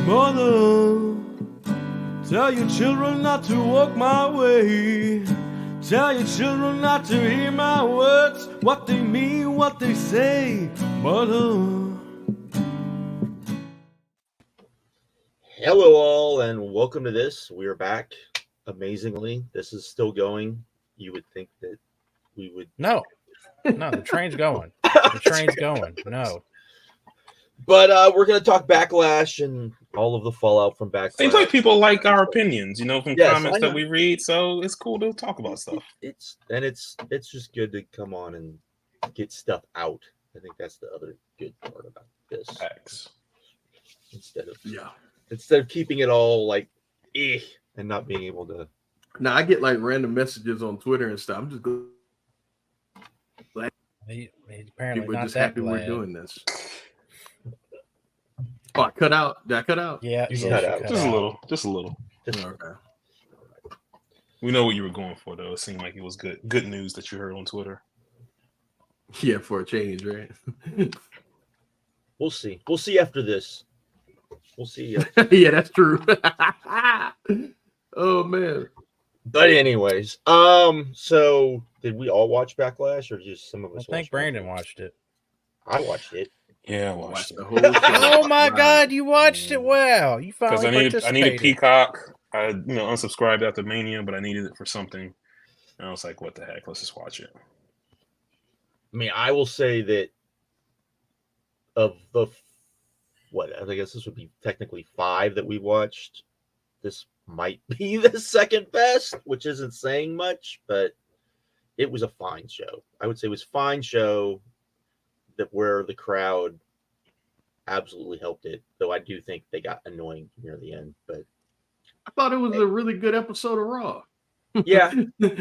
Mother, tell your children not to walk my way. Tell your children not to hear my words, what they mean, what they say. Mother. Hello all and welcome to this. We are back. Amazingly, this is still going. You would think that we would... No, the train's going. The train's going. No. But we're going to talk Backlash and all of the fallout from Backlash. Seems like people like our opinions, from Yes, comments that we read. So it's cool to talk about stuff. It's just good to come on and get stuff out. I think that's the other good part about this. Facts. Instead of keeping it all like and not being able to. Now I get like random messages on Twitter and stuff. I'm just glad apparently people not just that happy glad. we're doing this. Oh, I cut out. Did I cut out? Yeah, You cut out. Just a little. Just a little. Okay. We know what you were going for, though. It seemed like it was good news that you heard on Twitter. Yeah, for a change, right? We'll see. We'll see after this. We'll see. Yeah, that's true. Oh man. But anyways, so did we all watch Backlash or just some of us? I think Brandon watched it. I watched it. Yeah, I watched it. The whole show. Oh my God, you watched it! Wow, you Because finally I needed Peacock. I unsubscribed after Mania, but I needed it for something. And I was like, what the heck? Let's just watch it. I mean, I will say that of the I guess this would be technically 5 that we watched. This might be the second best, which isn't saying much, but it was a fine show. I would say it was a fine show that where the crowd absolutely helped it, though I do think they got annoying near the end. But I thought it was a really good episode of Raw. yeah,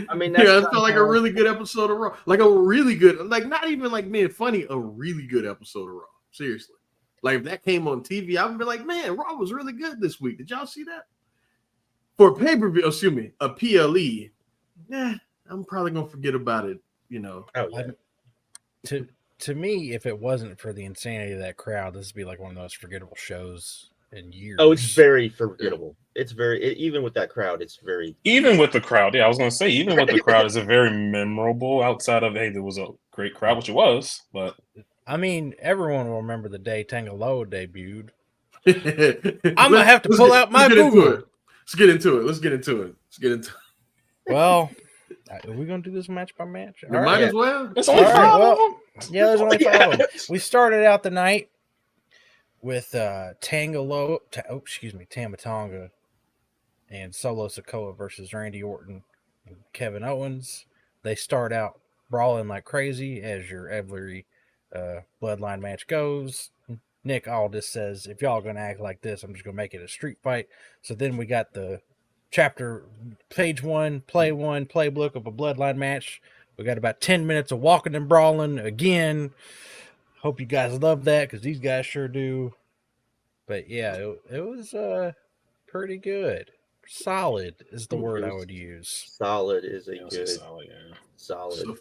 I mean, that's it felt like a really good episode of Raw. Like a really good, like not even like being funny, a really good episode of Raw. Seriously. Like if that came on TV, I would be like, man, Raw was really good this week. Did y'all see that? For pay-per-view, a PLE, I'm probably gonna forget about it, Oh, yeah. To me, if it wasn't for the insanity of that crowd, this would be like one of the most forgettable shows in years. Oh, it's very forgettable. It's even with that crowd, it's very... Even with the crowd, I was going to say, even with the crowd, is it very memorable outside of, hey, there was a great crowd, which it was, but... I mean, everyone will remember the day Tangaloa debuted. I'm going to have to pull out my Google. Let's get into it. Well, are we going to do this match by match? Might as well. It's only 5 of them. Yeah, there's only 5 of them. We started out the night with Tamatonga and Solo Sikoa versus Randy Orton and Kevin Owens. They start out brawling like crazy, as your every Bloodline match goes. Nick Aldis says, if y'all going to act like this, I'm just going to make it a street fight. So then we got the page 1, playbook of a Bloodline match. We got about 10 minutes of walking and brawling again. Hope you guys love that, because these guys sure do. But yeah, it was pretty good. Solid is the word I would use. Solid is a good... Solid, yeah. Solid. It's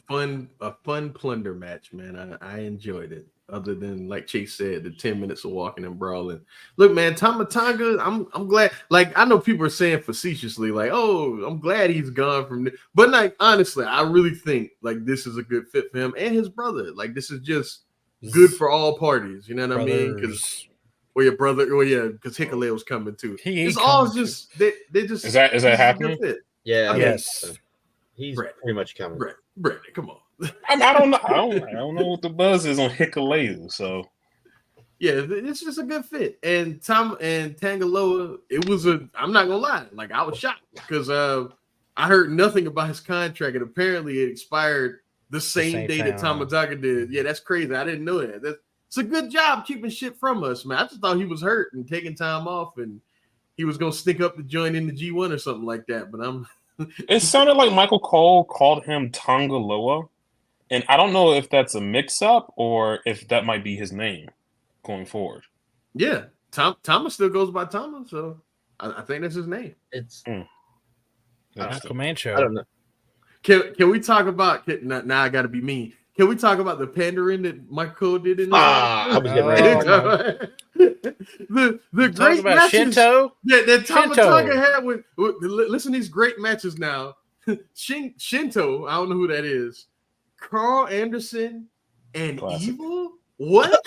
a fun plunder match, man. I enjoyed it. Other than, like Chase said, the 10 minutes of walking and brawling. Look, man, Tamatonga, I'm glad. Like, I know people are saying facetiously, like, oh, I'm glad he's gone from this. But, like, honestly, I really think, like, this is a good fit for him and his brother. Like, this is just good for all parties. You know what I mean? Because... Or your brother, because Hikale was coming too. It's all just they just. Is that happening? Yeah. Yes. He's pretty much coming. Brandon, come on. I don't know. I don't know what the buzz is on Hikaleu. So yeah, it's just a good fit. And Tangaloa, it was I'm not gonna lie, like I was shocked because I heard nothing about his contract, and apparently it expired the same day that Tamatonga did. Yeah, that's crazy. I didn't know that. It's a good job keeping shit from us, man. I just thought he was hurt and taking time off, and he was gonna stick up to join in the G1 or something like that. But it sounded like Michael Cole called him Tangaloa, and I don't know if that's a mix-up or if that might be his name going forward. Yeah, Thomas still goes by Thomas, so I think that's his name. It's Comanche. I don't know. Can we talk about now? I got to be mean. Can we talk about the pandering that Michael Cole did in this I was getting ready. the Talk great about matches Shinto. that Tama Shinto. Tonga had with listen to these great matches now. Shinto, I don't know who that is. Carl Anderson and Classic. Evil? What?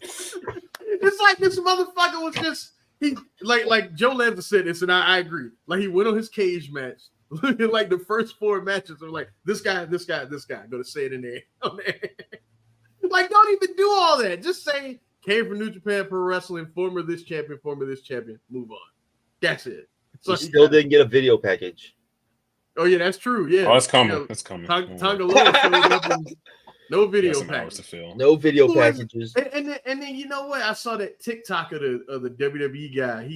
It's like this motherfucker was just he like Joe Lanza said this, and I agree. Like he went on his cage match. Like the first 4 matches are like this guy. Go to say it in there. Like, don't even do all that. Just say came from New Japan Pro Wrestling, former this champion, move on. That's it. So He still didn't get a video package. Oh yeah, that's true. Yeah, Oh, it's coming. Yeah. It's coming. Tonga Loa showed up and no video Some hours to package. fill. No video Who is- packages. And then you know what? I saw that TikTok of the WWE guy.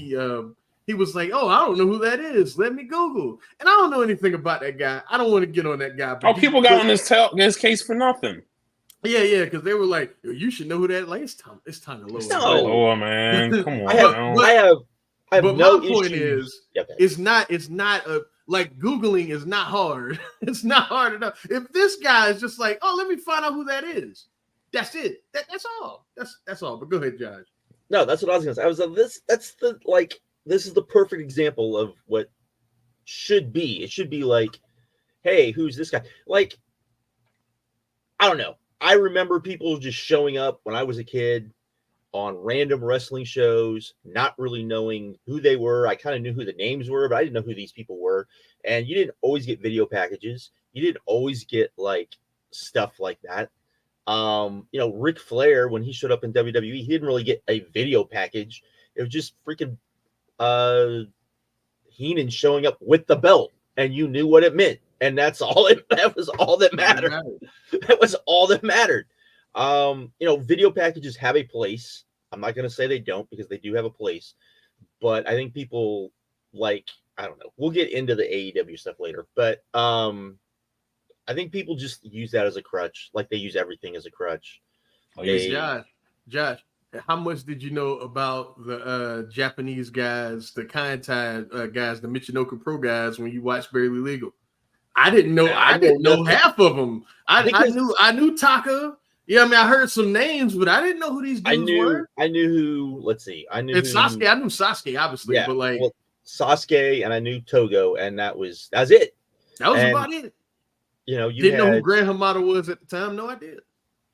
He was like, "Oh, I don't know who that is. Let me Google." And I don't know anything about that guy. I don't want to get on that guy. Oh, people got on his case for nothing. Yeah, because they were like, "You should know who that." Like, it's Tonga Loa. No. Oh man, come on. I have But no my point issues. is, Okay. it's not a like Googling is not hard. It's not hard enough. If this guy is just like, oh, let me find out who that is. That's it. That's all. That's all. But go ahead, Josh. No, that's what I was gonna say. I was like, this is the perfect example of what should be. It should be like, hey, who's this guy? Like, I don't know. I remember people just showing up when I was a kid on random wrestling shows, not really knowing who they were. I kind of knew who the names were, but I didn't know who these people were. And you didn't always get video packages. You didn't always get like stuff like that. Ric Flair, when he showed up in WWE, he didn't really get a video package. It was just freaking Heenan showing up with the belt, and you knew what it meant. And that was all that mattered. That was all that mattered. Video packages have a place. I'm not going to say they don't, because they do have a place. But I think people I don't know. We'll get into the AEW stuff later. But I think people just use that as a crutch, like they use everything as a crutch. Josh, how much did you know about the Japanese guys, the Kaintai guys, the Michinoku Pro guys when you watched Barely Legal? I didn't know. I didn't know half of them. I knew Taka. Yeah, I mean, I heard some names, but I didn't know who these dudes were. I knew who. Let's see. Sasuke. I knew Sasuke, obviously, yeah, but Sasuke, and I knew Togo, and that's it. That was about it. You didn't know who Grand Hamada was at the time. No idea.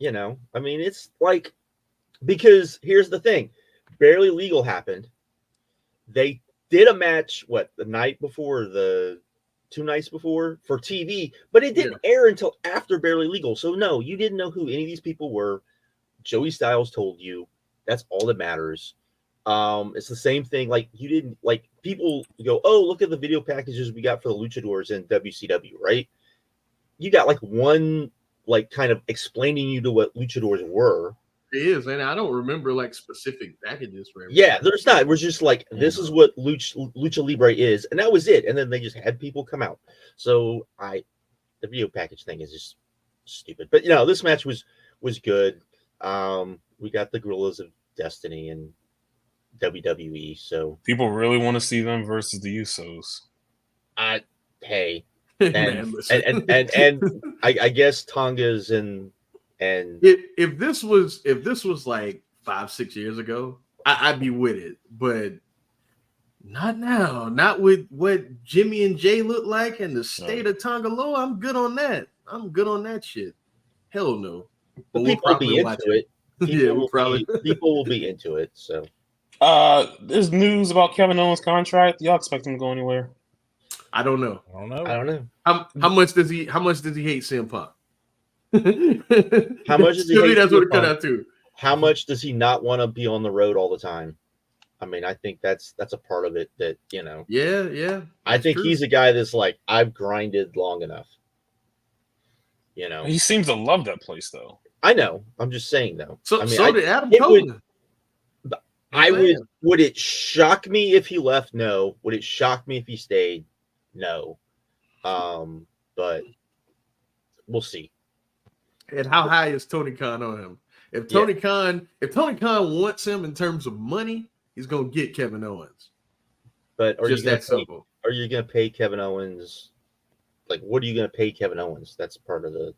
I mean, it's like, because here's the thing: Barely Legal happened. They did a match the night before, the 2 nights before, for TV, but it didn't air until after Barely Legal. So no, you didn't know who any of these people were. Joey Styles told you. That's all that matters. It's the same thing. Like, you didn't, like, people go, oh, look at the video packages we got for the luchadors in WCW, right? You got like one, like, kind of explaining you to what luchadors were. It is, and I don't remember like specific packages for everything. Yeah, there's not. It was just like, this is what Lucha Libre is, and that was it. And then they just had people come out. So the video package thing is just stupid. But this match was good. We got the Gorillas of Destiny and WWE. So people really want to see them versus the Usos. Hey, Man, and I guess Tonga's and if this was like 5-6 years ago, I'd be with it, but not now. Not with what Jimmy and Jay look like and the state of Tonga Loa. I'm good on that. I'm good on that shit. Hell no. But people will be into it. People will be into it. So there's news about Kevin Owens' contract. Y'all expect him to go anywhere? I don't know. How much does he hate CM Punk? How much does he hate that's what it CM cut Punk? out to. How much does he not want to be on the road all the time? I mean, I think that's a part of it that, Yeah. I think he's a guy that's like, I've grinded long enough. He seems to love that place, though. I know. I'm just saying, though. So, I mean, so did Adam Cole. Would it shock me if he left? No. Would it shock me if he stayed? No. But we'll see. And how high is Tony Khan on him? If Tony Khan wants him in terms of money, he's gonna get Kevin Owens. But are just you that simple? Are you gonna pay Kevin Owens? Like, what are you gonna pay Kevin Owens? That's part of the.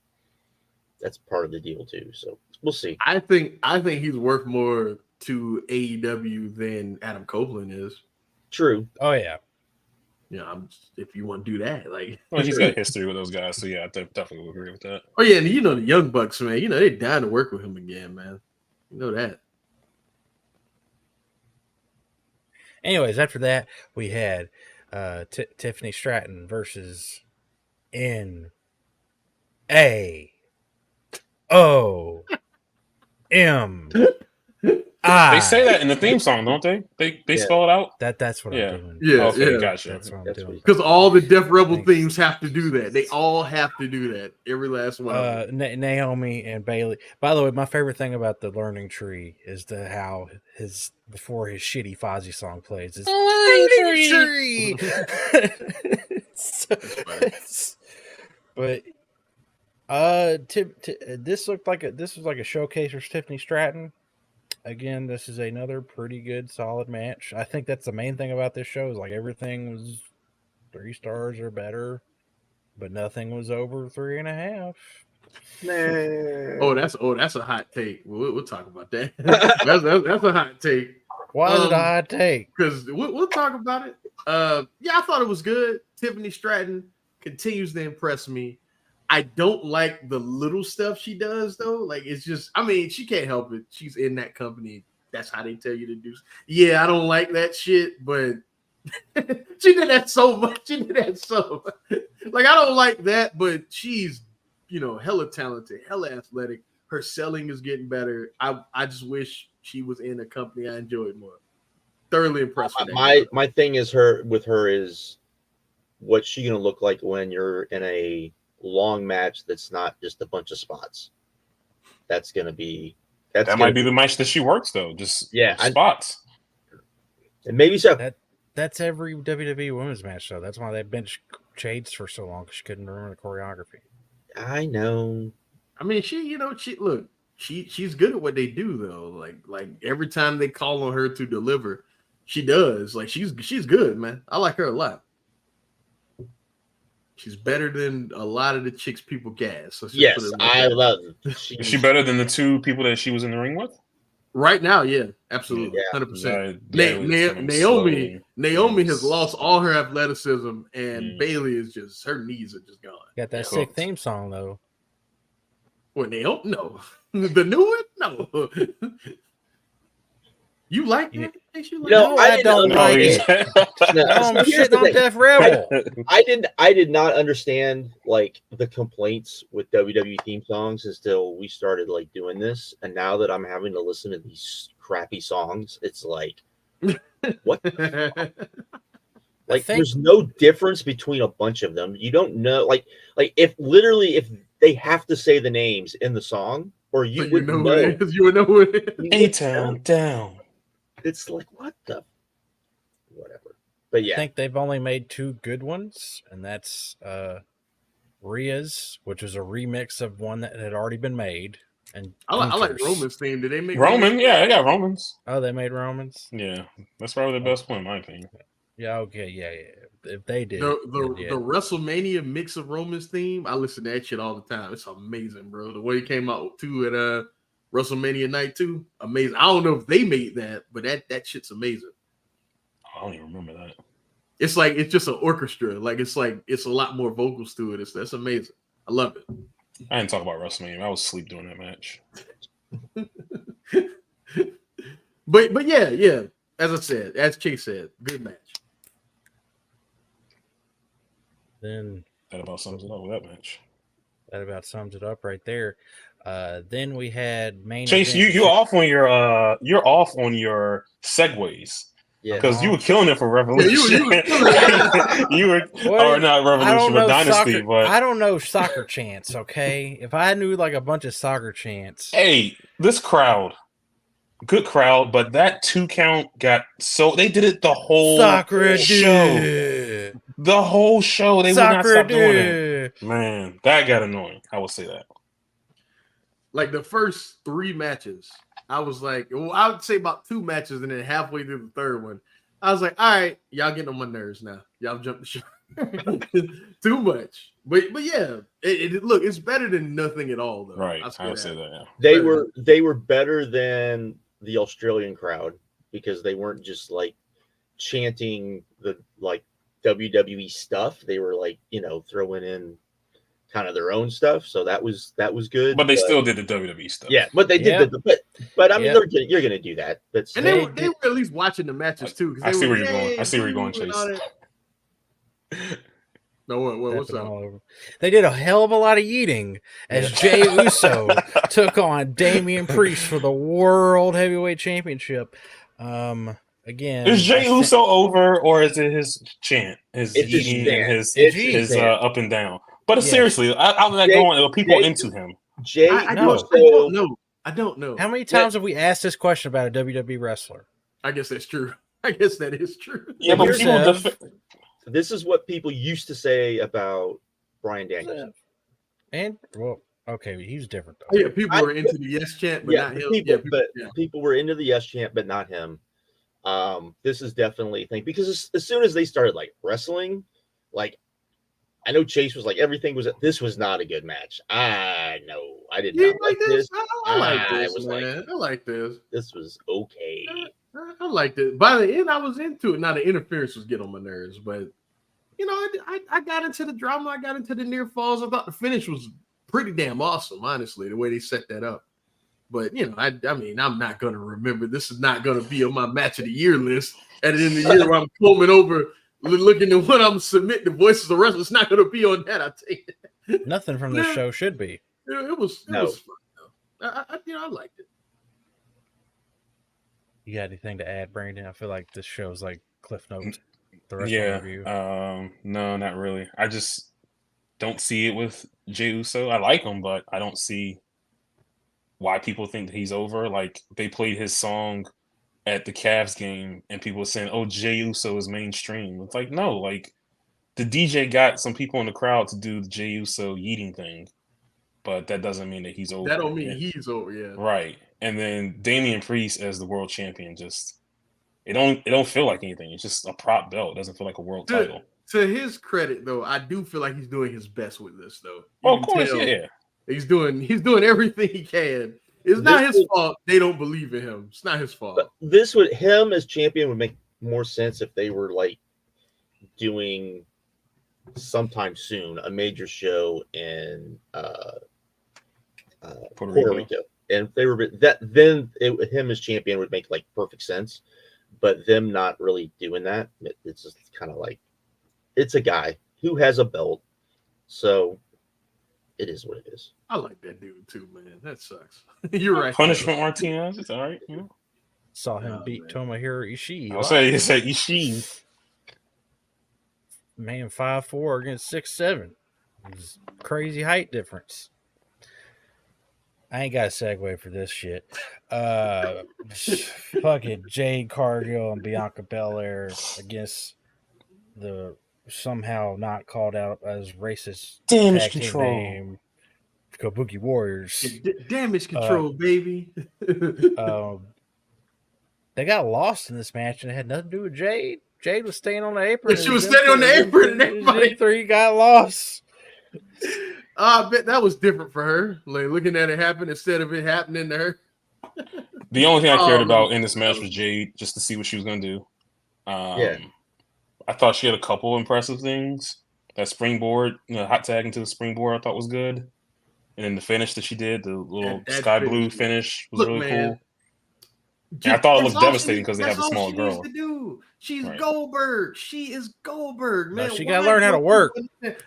that's part of the deal too. So we'll see. I think he's worth more to AEW than Adam Copeland is. True. Oh yeah. You know, if you want to do that, like, Well, he's got history with those guys, so yeah, I definitely would agree with that. oh yeah, and you know the Young Bucks, man. You know they're down to work with him again, man. You know that. Anyways, after that, we had Tiffany Stratton versus Naomi. They say that in the theme song, don't they? They Yeah. spell it out. That's what Yeah. I'm doing. Yeah, Okay, yeah. gotcha. That's what I'm That's doing. what Because all the Death Rebel Thanks. themes have to do that. They all have to do that. Every last one. of them. Naomi and Bailey. By the way, my favorite thing about the Learning Tree is how before his shitty Fozzy song plays is Learning Tree. But this looked like this was like a showcase for Tiffany Stratton. Again, this is another pretty good, solid match. I think that's the main thing about this show is like everything was 3 stars or better, but nothing was over 3.5. Oh, that's a hot take. We'll talk about that. that's a hot take. Why is it a hot take? Because we'll talk about it. Yeah, I thought it was good. Tiffany Stratton continues to impress me. I don't like the little stuff she does though. Like it's just, I mean, she can't help it. She's in that company. That's how they tell you to do. Yeah, I don't like that shit, but she did that so much. She did that so much. Like I don't like that, but she's, you know, hella talented, hella athletic. Her selling is getting better. I just wish she was in a company I enjoyed more. Thoroughly impressed with that. My thing is what's she gonna look like when you're in a long match that's not just a bunch of spots. That might be the match that she works though. Just spots. And maybe so. That's every WWE women's match though. That's why they benched Jade for so long because she couldn't remember the choreography. I know. I mean, she's good at what they do though. Like every time they call on her to deliver, she does. Like she's good, man. I like her a lot. She's better than a lot of the chicks people gas. Yes, I love it. Is she better than the 2 people that she was in the ring with? Right now, yeah, absolutely, 100%. Naomi has lost all her athleticism, and Bailey is just her knees are just gone. Got that sick theme song though. What Naomi? No, the new one? No. You like it? No, I don't like it. I'm shitting on Death Rebel. I did not understand like the complaints with WWE theme songs until we started like doing this, and now that I'm having to listen to these crappy songs, it's like, what? Like, there's no difference between a bunch of them. You don't know, like if they have to say the names in the song, or you would know. You would know who it is. A-Town down. It's like, what the whatever. But yeah, I think they've only made 2 good ones, and that's Rhea's, which was a remix of one that had already been made. And I like Roman's theme. Did they make Roman? Yeah, they got Romans. Oh, they made Romans? Yeah, that's probably the best one in my opinion. Yeah, okay, yeah. If they did the WrestleMania mix of Roman's theme, I listen to that shit all the time. It's amazing, bro. The way it came out too at WrestleMania Night 2, amazing. I don't know if they made that, but that shit's amazing. I don't even remember that. It's just an orchestra. Like it's a lot more vocals to it. That's amazing. I love it. I didn't talk about WrestleMania. I was asleep during that match. but yeah. As Chase said, good match. Then that about sums it up with that match. That about sums it up right there. Then we had main Chase. event. You're off on your segues. Yeah, because you were killing it for Revolution. You were or not Revolution, but Dynasty. But I don't know soccer chants. Okay, if I knew like a bunch of soccer chants. Hey, this crowd, good crowd, but that 2 count got so they did it the whole show. The whole show, they would not stop doing it. Man, that got annoying. I will say that. Like the first 3 matches, I was like, well, I would say about 2 matches, and then halfway through the 3rd one, I was like, all right, y'all getting on my nerves now. Y'all jump the shark. Too much. But yeah, look, it's better than nothing at all, though. Right. I would say that. Yeah. They were better than the Australian crowd because they weren't just like chanting the like WWE stuff. They were like, throwing in kind of their own stuff. So that was good. But they still did the WWE stuff. Yeah, but they did but I mean you're gonna do that. That's and they were at least watching the matches too. I see where you're going. I see where you're going, Chase. No, what's up? They did a hell of a lot of yeeting as Jey Uso took on Damian Priest for the World Heavyweight Championship. Again, is Jey Uso over, or is it his chant, his yeeting, and his up and down? But seriously, out of that going, are people into him? I don't know. How many times have we asked this question about a WWE wrestler? I guess that's true. I guess that is true. Yeah, but people this is what people used to say about Bryan Danielson. And okay, he's different though. Yeah, people were into the yes chant, but not him. People were into the yes chant, but not him. This is definitely a thing because as soon as they started like wrestling, like I know Chase was like this was not a good match. I know I did not like this. I like this, man. I like this. This was okay. I liked it. By the end, I was into it. Now the interference was getting on my nerves, but I got into the drama. I got into the near falls. I thought the finish was pretty damn awesome, honestly, the way they set that up. But I mean, I'm not gonna remember. This is not gonna be on my match of the year list at the end of the year where I'm combing over, looking at what I'm submitting the voices of wrestlers. It's not gonna be on that. I take it. Nothing from this show should be. It was fun though. I liked it. You got anything to add, Brandon? I feel like this show's like Cliff Notes. The rest of the review. No, not really. I just don't see it with Jey Uso. I like him, but I don't see why people think that he's over. Like they played his song at the Cavs game, and people were saying, "Oh, Jey Uso is mainstream." It's like no, like the DJ got some people in the crowd to do the Jey Uso yeeting thing, but that doesn't mean that he's over. That don't mean he's over, yeah. Right. And then Damian Priest as the world champion, just it don't feel like anything. It's just a prop belt. It doesn't feel like a world title. To his credit, though, I do feel like he's doing his best with this, though. Of course, yeah. He's doing everything he can. It's not his fault. They don't believe in him. It's not his fault. But him as champion would make more sense if they were like doing sometime soon a major show in Puerto Rico. And if they were then him as champion would make like perfect sense. But them not really doing that, it's just kind of like it's a guy who has a belt, so it is what it is. I like that dude too, man. That sucks. You're right. Punishment Martinez, it's all right. Saw him beat Tomohiro Ishii. I'll say Ishii. Man, 5'4" against 6'7". Crazy height difference. I ain't got a segue for this shit. Fucking Jade Cargill and Bianca Belair against the somehow not called out as racist Damage Control name, Kabuki Warriors. Damage Control, baby. They got lost in this match and it had nothing to do with Jade. Jade was staying on the apron. She was standing on the apron and everybody three got lost. I bet that was different for her. Like looking at it happen instead of it happening to her. The only thing I cared about in this match was Jade, just to see what she was going to do. I thought she had a couple impressive things. That springboard, hot tag into the springboard, I thought was good. And then the finish that she did, the little sky blue finish, was really cool. And I thought it looked devastating because they have a small girl. She's Goldberg. She is Goldberg, man. No, she got to learn how to work.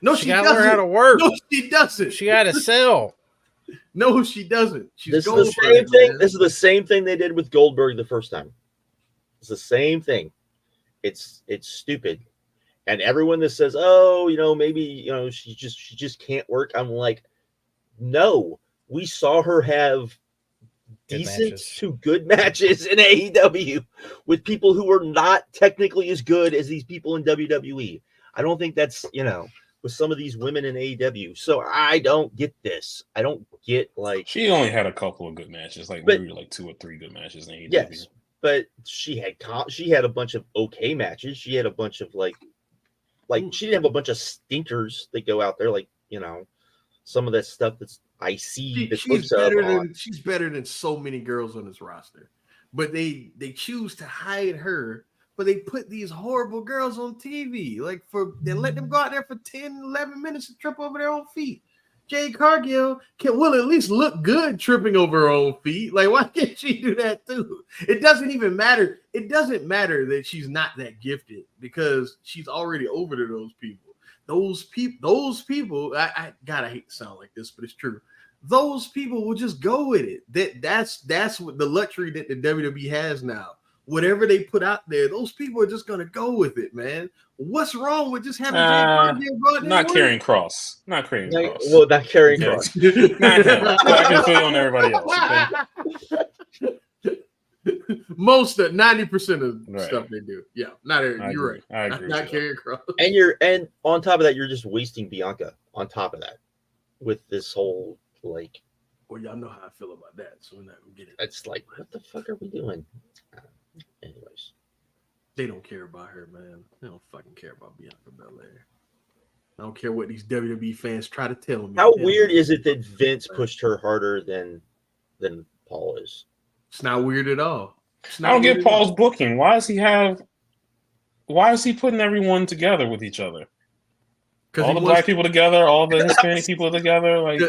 No, she got to learn how to work. No, she doesn't. She got to sell. No, she doesn't. This is the same thing. This is the same thing they did with Goldberg the first time. It's the same thing. It's stupid. And everyone that says, "Oh, maybe she just can't work," I'm like, no. We saw her have decent to good matches in AEW with people who were not technically as good as these people in WWE. I don't think that's with some of these women in AEW. So I don't get this. I don't get like she only had a couple of good matches, maybe 2 or 3 good matches in AEW. Yes, but she had a bunch of okay matches. She had a bunch of Like she didn't have a bunch of stinkers that go out there, like some of that stuff that's I see the clips of. She's better than so many girls on this roster, but they choose to hide her. But they put these horrible girls on TV, like they let them go out there for 10, 11 minutes and trip over their own feet. Jade Cargill will at least look good tripping over her own feet. Like, why can't she do that too? It doesn't even matter. It doesn't matter that she's not that gifted because she's already over to those people. Those people. I hate to sound like this, but it's true. Those people will just go with it. That's what the luxury that the WWE has now. Whatever they put out there, those people are just gonna go with it, man. What's wrong with just having not carrying cross? Not carrying cross. Well, not carrying cross. Not him. I can put it on everybody else. Okay? Most 90% of stuff they do. Yeah, you're right. I agree. Not carrying cross. And on top of that, you're just wasting Bianca. On top of that, with this whole like. Well, y'all know how I feel about that, so we're not gonna get it. It's like, what the fuck are we doing? Anyways, they don't care about her, man. They don't fucking care about Bianca Belair. I don't care what these WWE fans try to tell me. How weird is it that Vince pushed her harder than Paul is? It's not weird at all. I don't get Paul's booking. Why is he putting everyone together with each other? All the black people together, all the Hispanic people together, like.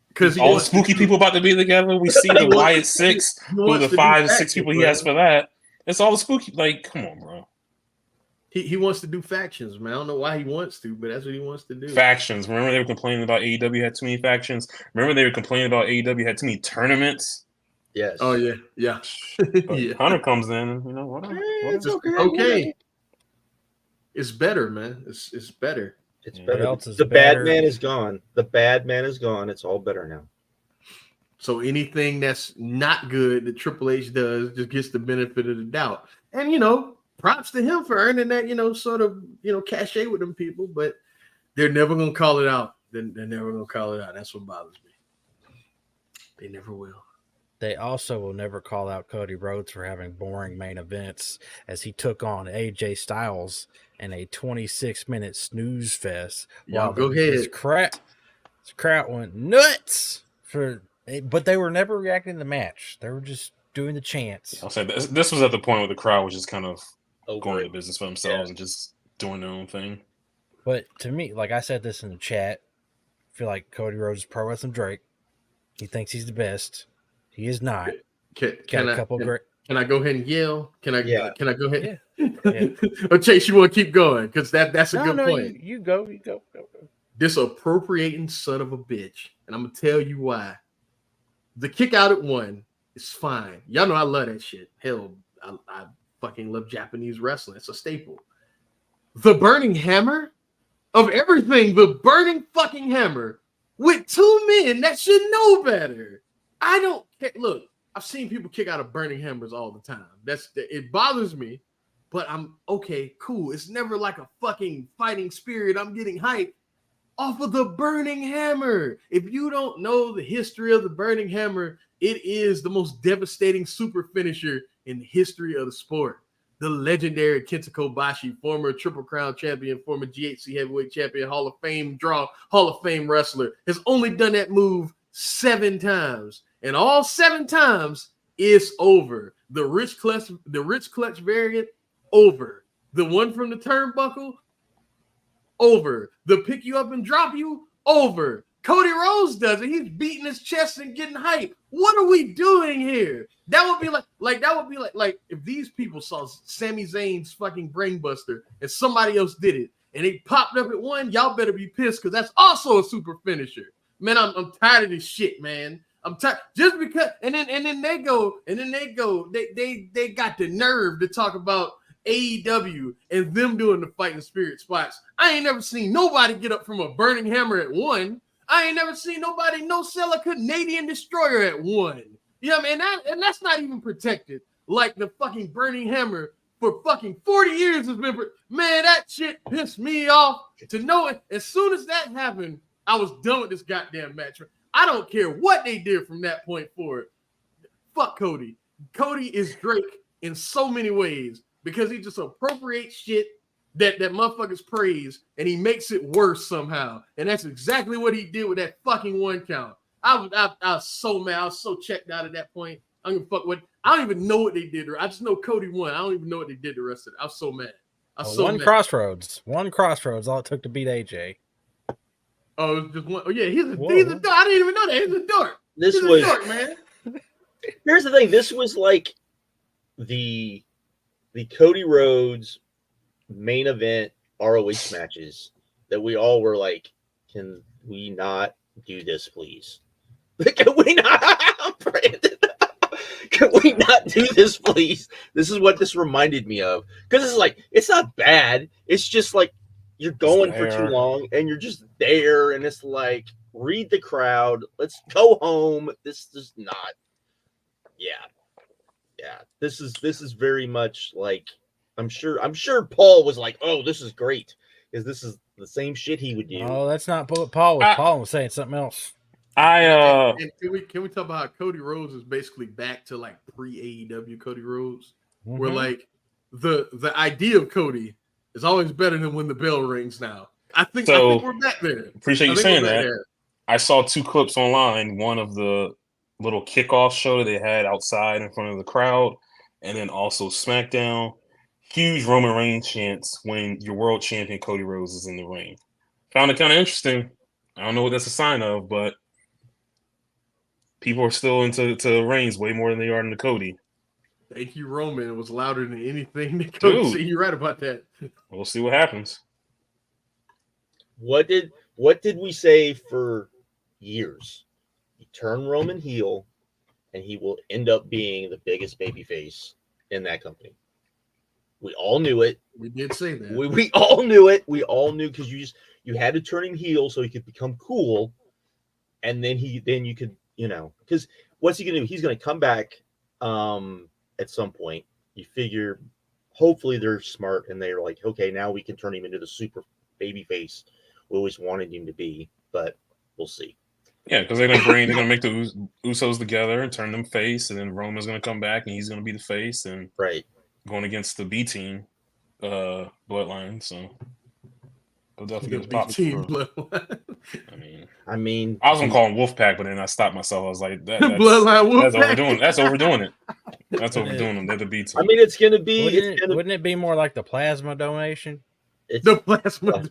Because all the spooky people about to be together. We see the Wyatt Six, who the 5 or 6 people he has for that. It's all the spooky. Like, come on, bro. He wants to do factions, man. I don't know why he wants to, but that's what he wants to do. Factions. Remember they were complaining about AEW had too many factions? Remember they were complaining about AEW had too many tournaments? Yes. Oh, yeah. Yeah. Yeah. Hunter comes in and, what it's okay. It's better, man. It's better. It's better. The bad man is gone. The bad man is gone. It's all better now. So anything that's not good that Triple H does just gets the benefit of the doubt. And, props to him for earning that, sort of, cachet with them people, but they're never going to call it out. They're never going to call it out. That's what bothers me. They never will. They also will never call out Cody Rhodes for having boring main events as he took on AJ Styles in a 26-minute snooze fest. Y'all go ahead. This crowd went nuts but they were never reacting to the match. They were just doing the chants. I'll say this was at the point where the crowd was just kind of going to business for themselves and just doing their own thing. But to me, like I said this in the chat, I feel like Cody Rhodes is pro wrestling Drake. He thinks he's the best. He is not. Can I go ahead and yell? Can I go ahead? Yeah. Or Chase, you want to keep going? Because that's a good point. You go. This appropriating son of a bitch. And I'm going to tell you why. The kick out at 1 is fine. Y'all know I love that shit. Hell, I fucking love Japanese wrestling. It's a staple. The burning hammer of everything. The burning fucking hammer with 2 men that should know better. I don't care. Look, I've seen people kick out of burning hammers all the time. It bothers me, but I'm okay, cool. It's never like a fucking fighting spirit. I'm getting hyped off of the burning hammer. If you don't know the history of the burning hammer, it is the most devastating super finisher in the history of the sport. The legendary Kenta Kobashi, former Triple Crown champion, former GHC heavyweight champion, Hall of Fame wrestler, has only done that move 7 times. And all 7 times, it's over. The rich clutch variant, over. The one from the turnbuckle, over. The pick you up and drop you, over. Cody Rhodes does it. He's beating his chest and getting hype. What are we doing here? That would be like if these people saw Sami Zayn's fucking brainbuster and somebody else did it and they popped up at 1, y'all better be pissed because that's also a super finisher. Man, I'm tired of this shit, man. I'm tired just because and then they got the nerve to talk about AEW and them doing the fighting spirit spots. I ain't never seen nobody get up from a burning hammer at 1. I ain't never seen nobody no-sell a Canadian destroyer at 1. You know what I mean? And that's not even protected like the fucking burning hammer for fucking 40 years has been. Man, that shit pissed me off to know it. As soon as that happened, I was done with this goddamn match. I don't care what they did from that point forward. Fuck Cody. Cody is Drake in so many ways because he just appropriates shit that motherfuckers praise, and he makes it worse somehow. And that's exactly what he did with that fucking 1 count. I was so mad. I was so checked out at that point. I don't give a fuck what. I don't even know what they did. I just know Cody won. I don't even know what they did the rest of it. I was so mad. One crossroads. All it took to beat AJ. Oh, it was just one. Oh yeah, he's a dork. I didn't even know that. He's a dork. He's a dork, man. Here's the thing. This was like the Cody Rhodes main event ROH matches that we all were like, can we not do this, please? Can we not, Brandon? Can we not do this, please? This is what this reminded me of. Because it's like, it's not bad. It's just like you're going for too long and you're just there. And it's like, read the crowd. Let's go home. This is not. Yeah. This is very much like, I'm sure Paul was like, oh, this is great. Because this is the same shit he would do. Oh, that's not what Paul was. Paul was saying something else. And can we talk about how Cody Rhodes is basically back to like pre-AEW Cody Rhodes, where like the idea of Cody is always better than when the bell rings now. I think we're back there. Appreciate you saying that. There. I saw 2 clips online, one of the little kickoff show that they had outside in front of the crowd, and then also SmackDown. Huge Roman Reigns chants when your world champion Cody Rhodes is in the ring. Found it kind of interesting. I don't know what that's a sign of, but people are still into Reigns way more than they are into Cody. Thank you, Roman. It was louder than anything that Cody said. You're right about that. We'll see what happens. What did we say for years? You turn Roman heel, and he will end up being the biggest babyface in that company. We all knew it. We did say that. We all knew it. We all knew because you had to turn him heel so he could become cool, and then you could, because what's he gonna do? He's gonna come back at some point. You figure, hopefully they're smart and they're like, okay, now we can turn him into the super babyface we always wanted him to be, but we'll see. Yeah, because they're gonna make the Usos together and turn them face, and then Roman's gonna come back and he's gonna be the face, and going against the B team, Bloodline. So they'll definitely get the pop. I mean, I was gonna call him Wolfpack, but then I stopped myself. I was like, that's Bloodline. That's overdoing it. That's overdoing them. They're the B team. I mean, it's gonna be. Wouldn't it be more like the plasma donation? The plasma.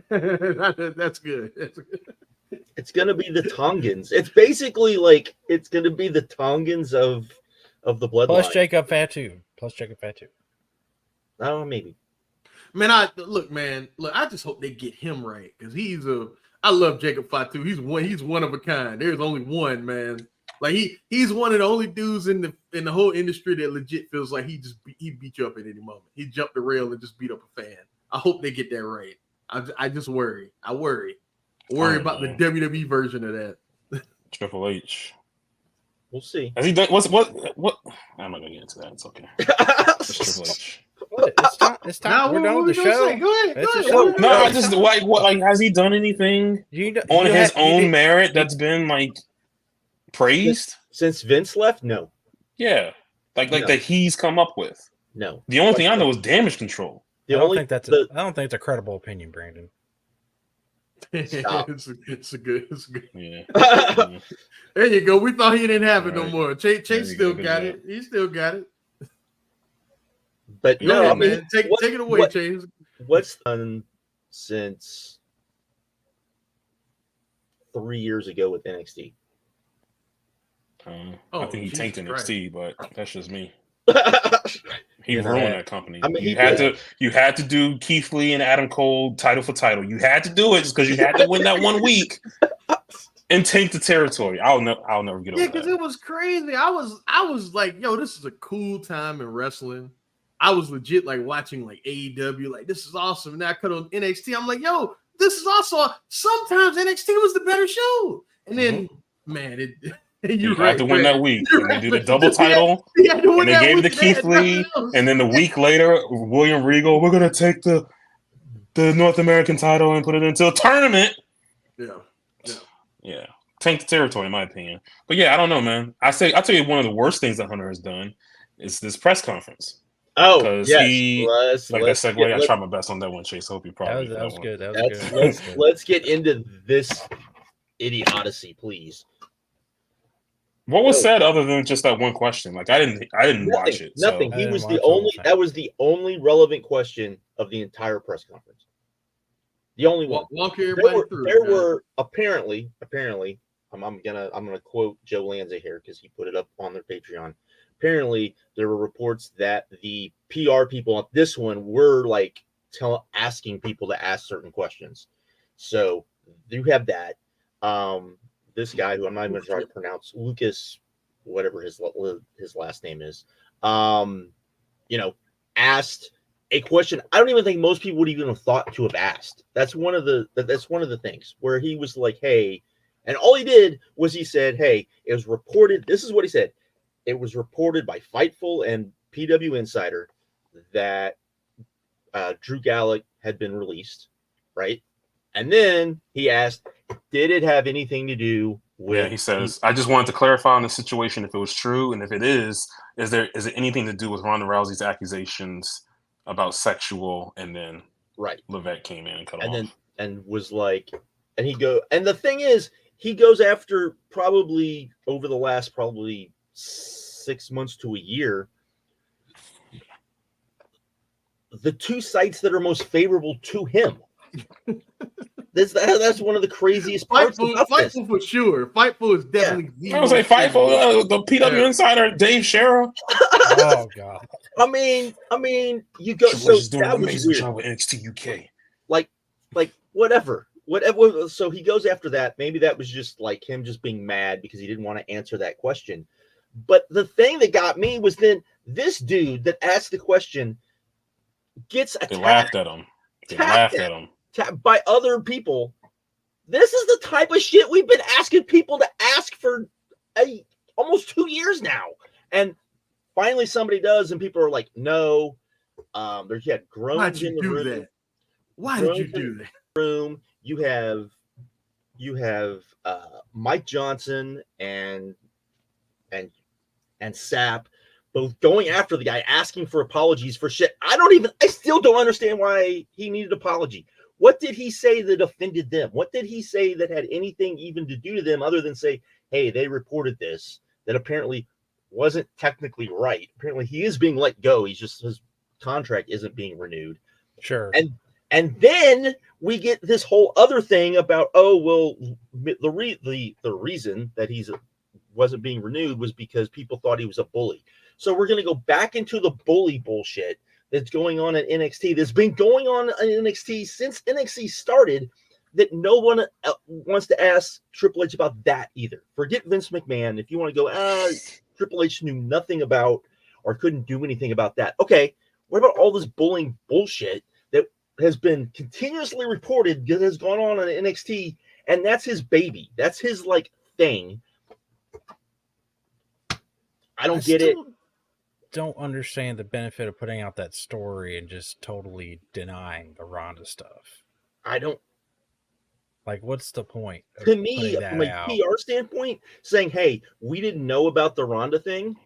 That's good. That's good. It's gonna be the Tongans. It's basically like it's gonna be the Tongans of the Bloodline. Plus Jacob Fatu. Oh, maybe. Man, I just hope they get him right because I love Jacob Fatu. He's one of a kind. There's only one, man. Like he's one of the only dudes in the whole industry that legit feels like he beat you up at any moment. He jumped the rail and just beat up a fan. I hope they get that right. I just worry. I worry about the WWE version of that. Triple H. We'll see. Has he done what? I'm not gonna get into that. It's okay. It's Triple H. It's time. We're done with the show. Go ahead. No, I just like has he done anything on his own merit that's been like praised since Vince left? No. Yeah, like that he's come up with. No. The only thing I know is Damage Control. I don't think it's a credible opinion, Brandon. It's a good. Yeah. There you go. We thought he didn't have it no more. Chase still got it. He still got it. But no, man. Take it away, Chase. What's done since 3 years ago with NXT? I think he tanked NXT, but that's just me. He You know, ruined that company. I mean, you had to do Keith Lee and Adam Cole title for title. You had to do it just because you had to win that 1 week and take the territory. I'll never get over that. Yeah, because it was crazy. I was like, yo, this is a cool time in wrestling. I was legit like watching like AEW, like this is awesome. And then I cut on NXT. I'm like, yo, this is also sometimes NXT was the better show. And then, man, you had to win that week. And they did a double title, and they gave it to Keith Lee. And then the week later, William Regal, we're gonna take the North American title and put it into a tournament. Yeah. Tank the territory, in my opinion. But yeah, I don't know, man. I'll tell you one of the worst things that Hunter has done is this press conference. Oh, because yes. he Let's that segue. I tried my best on that one, Chase. I hope you probably That was good. That was Let's, good. let's get into this idiocy, please. What was said other than just that one question? Like I didn't watch it. Nothing. So. He was the only. That was the only relevant question of the entire press conference. The only one. There were apparently. I'm gonna quote Joe Lanza here because he put it up on their Patreon. Apparently, there were reports that the PR people on this one were like asking people to ask certain questions. So you have that. This guy who I'm not even going to try to pronounce, Lucas, whatever his last name is, asked a question I don't even think most people would even have thought to have asked. That's one of the things where he was like, hey, and all he did was he said, hey, it was reported. This is what he said. It was reported by Fightful and PW Insider that Drew Gulak had been released, right? And then he asked, did it have anything to do with... Yeah, he says, I just wanted to clarify on the situation if it was true, and if it is it anything to do with Ronda Rousey's accusations about sexual, and then Levesque came in and cut him off. And was like, and the thing is, he goes after probably over the last 6 months to a year, the two sites that are most favorable to him. That's one of the craziest parts about this. Fightful for sure. Fightful is definitely. I was like Fightful, the PW Insider, Dave Sherrill. Oh God. I mean, you go. So doing an amazing job with NXT UK. Like whatever. So he goes after that. Maybe that was just like him just being mad because he didn't want to answer that question. But the thing that got me was then this dude that asked the question gets attacked. They laughed at him. By other people. This is the type of shit we've been asking people to ask for almost 2 years now. And finally somebody does, and people are like, no. There's groans. Why'd you do that? Why did you do that? Room. You have Mike Johnson and Sapp both going after the guy, asking for apologies for shit. I still don't understand why he needed an apology. What did he say that offended them? What did he say that had anything even to do to them other than say, hey, they reported this that apparently wasn't technically right. Apparently he is being let go. His contract isn't being renewed. Sure. And then we get this whole other thing about, the reason that he wasn't being renewed was because people thought he was a bully. So we're going to go back into the bully bullshit that's going on at NXT. That's been going on in NXT since NXT started, that no one wants to ask Triple H about that either. Forget Vince McMahon. If you want to go, Triple H knew nothing about or couldn't do anything about that. Okay, what about all this bullying bullshit that has been continuously reported that has gone on in NXT, and that's his baby. That's his thing. I don't get it. Don't understand the benefit of putting out that story and just totally denying the Ronda stuff. I don't. What's the point? To me, from a PR standpoint, saying, hey, we didn't know about the Ronda thing.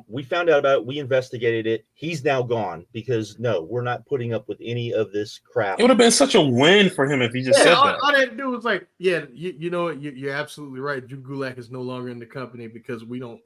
We found out about it. We investigated it. He's now gone because no, we're not putting up with any of this crap. It would have been such a win for him if he just said that. All they had to do was you know what? You're absolutely right. Drew Gulak is no longer in the company because we don't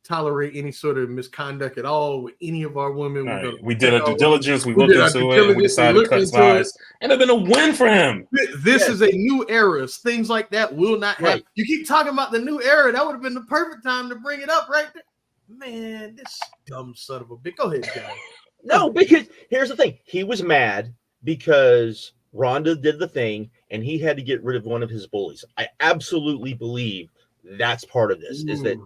tolerate any sort of misconduct at all with any of our women. Right. We did our due diligence. We looked into it. And we decided to cut ties. And it'd been a win for him. This is a new era. Things like that will not happen. Right. You keep talking about the new era. That would have been the perfect time to bring it up right there. Man, this dumb son of a bitch. Go ahead, guys. No, because here's the thing. He was mad because Ronda did the thing and he had to get rid of one of his bullies. I absolutely believe that's part of this, is that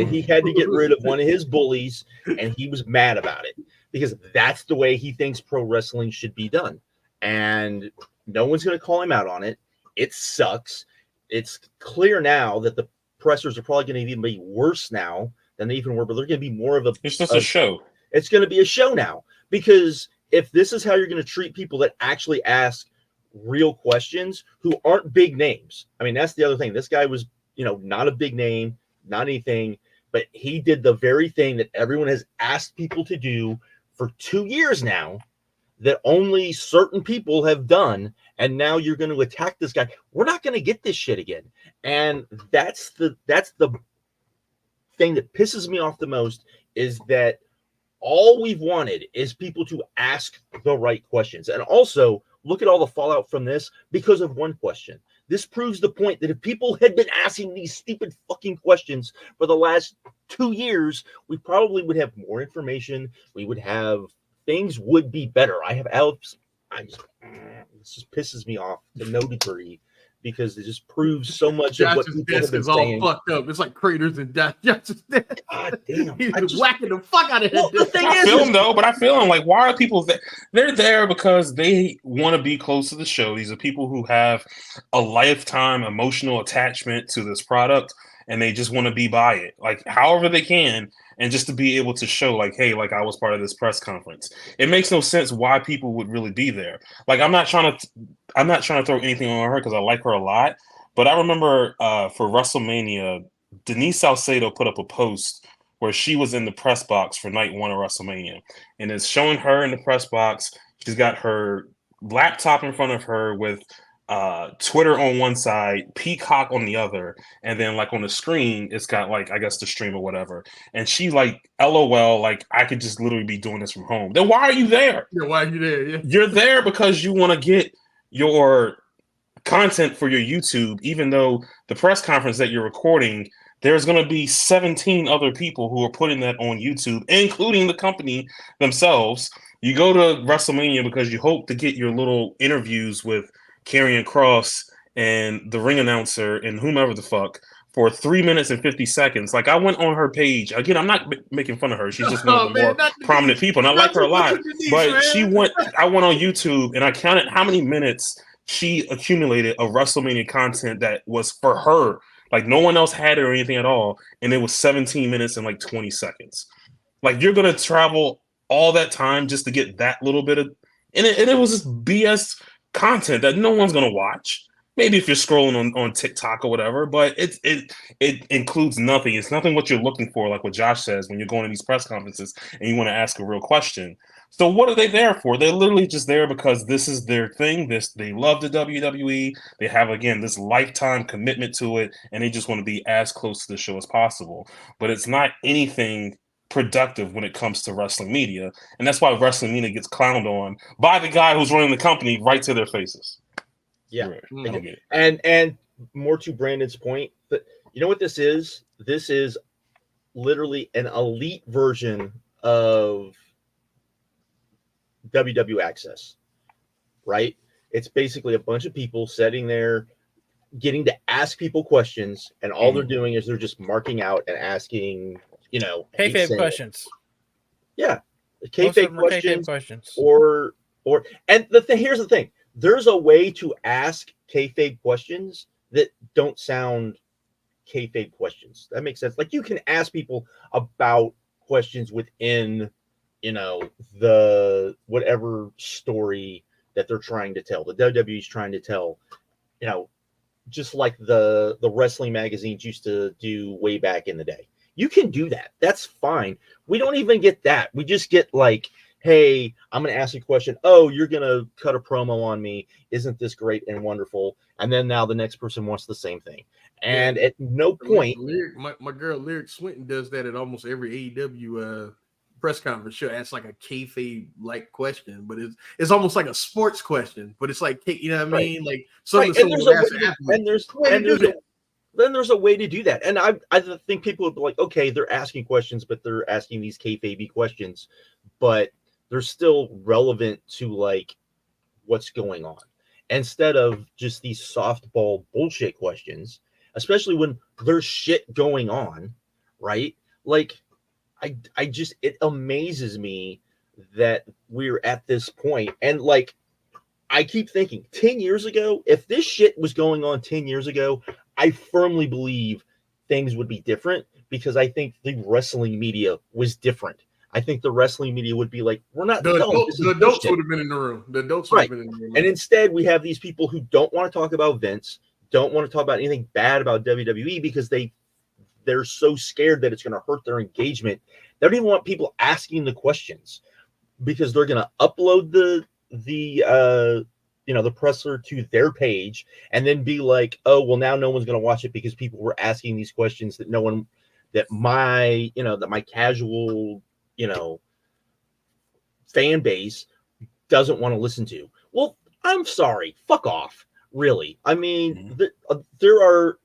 he had to get rid of one of his bullies and he was mad about it because that's the way he thinks pro wrestling should be done. And no one's going to call him out on it. It sucks. It's clear now that the pressers are probably going to even be worse now than they even were, but they're going to be more of a... It's just a show. It's going to be a show now, because if this is how you're going to treat people that actually ask real questions who aren't big names. I mean, that's the other thing. This guy was, not a big name, not anything, but he did the very thing that everyone has asked people to do for 2 years now that only certain people have done, and now you're going to attack this guy. We're not going to get this shit again. And that's the thing that pisses me off the most, is that all we've wanted is people to ask the right questions. And also, look at all the fallout from this because of one question. This proves the point that if people had been asking these stupid fucking questions for the last 2 years, we probably would have more information. We would have, things would be better. I have Alex. This just pisses me off to no degree, because it just proves so much of what Josh's people have desk been is all saying. fucked up. It's like craters and Josh's desk. God damn. He's whacking the fuck out of his Well, the desk. thing I is, feel them though, but I feel them. Like, why are people there? They're there because they want to be close to the show. These are people who have a lifetime emotional attachment to this product, and they just want to be by it, like however they can, and just to be able to show, like, hey, like I was part of this press conference. It makes no sense why people would really be there. Like, I'm not trying to throw anything on her because I like her a lot, but I remember for WrestleMania, Denise Salcedo put up a post where she was in the press box for night 1 of WrestleMania, and it's showing her in the press box. She's got her laptop in front of her with Twitter on one side, Peacock on the other, and then like on the screen, it's got like, I guess, the stream or whatever. And she like, LOL, like I could just literally be doing this from home. Then why are you there? Yeah, why are you there? Yeah. You're there because you want to get your content for your YouTube, even though the press conference that you're recording, there's going to be 17 other people who are putting that on YouTube, including the company themselves. You go to WrestleMania because you hope to get your little interviews with Karrion Kross and the ring announcer and whomever the fuck for 3 minutes and 50 seconds. Like, I went on her page. Again, I'm not making fun of her. She's just one of the more prominent people, and I like her a lot. But I went on YouTube, and I counted how many minutes she accumulated of WrestleMania content that was for her. Like, no one else had it or anything at all, and it was 17 minutes and like 20 seconds. Like, you're going to travel all that time just to get that little bit of... And it was just BS content that no one's going to watch. Maybe if you're scrolling on TikTok or whatever, but it includes nothing. It's nothing what you're looking for, like what Josh says, when you're going to these press conferences and you want to ask a real question. So what are they there for? They're literally just there because this is their thing. They love the WWE. They have, again, this lifetime commitment to it, and they just want to be as close to the show as possible. But it's not anything productive when it comes to wrestling media, and that's why wrestling media gets clowned on by the guy who's running the company right to their faces. Yeah, right. And more to Brandon's point, but you know what this is? This is literally an elite version of WW Access, right? It's basically a bunch of people sitting there getting to ask people questions, and all they're doing is they're just marking out and asking, kayfabe questions. Yeah, kayfabe questions, or and here's the thing. There's a way to ask kayfabe questions that don't sound kayfabe questions. That makes sense. Like, you can ask people about questions within, the whatever story that they're trying to tell. The WWE's trying to tell, just like the wrestling magazines used to do way back in the day. You can do that. That's fine. We don't even get that. We just get like, hey, I'm going to ask you a question. Oh, you're going to cut a promo on me. Isn't this great and wonderful? And then now the next person wants the same thing. And at no point... My girl Lyric Swinton does that at almost every AEW press conference. She'll ask like a kayfabe-like question, but it's almost like a sports question. But it's like, you know what I mean? Like, then there's a way to do that. And I think people would be like, okay, they're asking questions, but they're asking these kayfabe questions, but they're still relevant to like what's going on, instead of just these softball bullshit questions, especially when there's shit going on, right? Like, it amazes me that we're at this point. And like, I keep thinking 10 years ago, if this shit was going on 10 years ago, I firmly believe things would be different, because I think the wrestling media was different. I think the wrestling media would be like, we're not. The adults would have been in the room. The adults would have been in the room. And instead, we have these people who don't want to talk about Vince, don't want to talk about anything bad about WWE, because they're so scared that it's going to hurt their engagement. They don't even want people asking the questions. because they're going to upload the the presser to their page and then be like, oh, well, now no one's going to watch it because people were asking these questions that my casual, fan base doesn't want to listen to. Well, I'm sorry. Fuck off. Really. I mean, there are,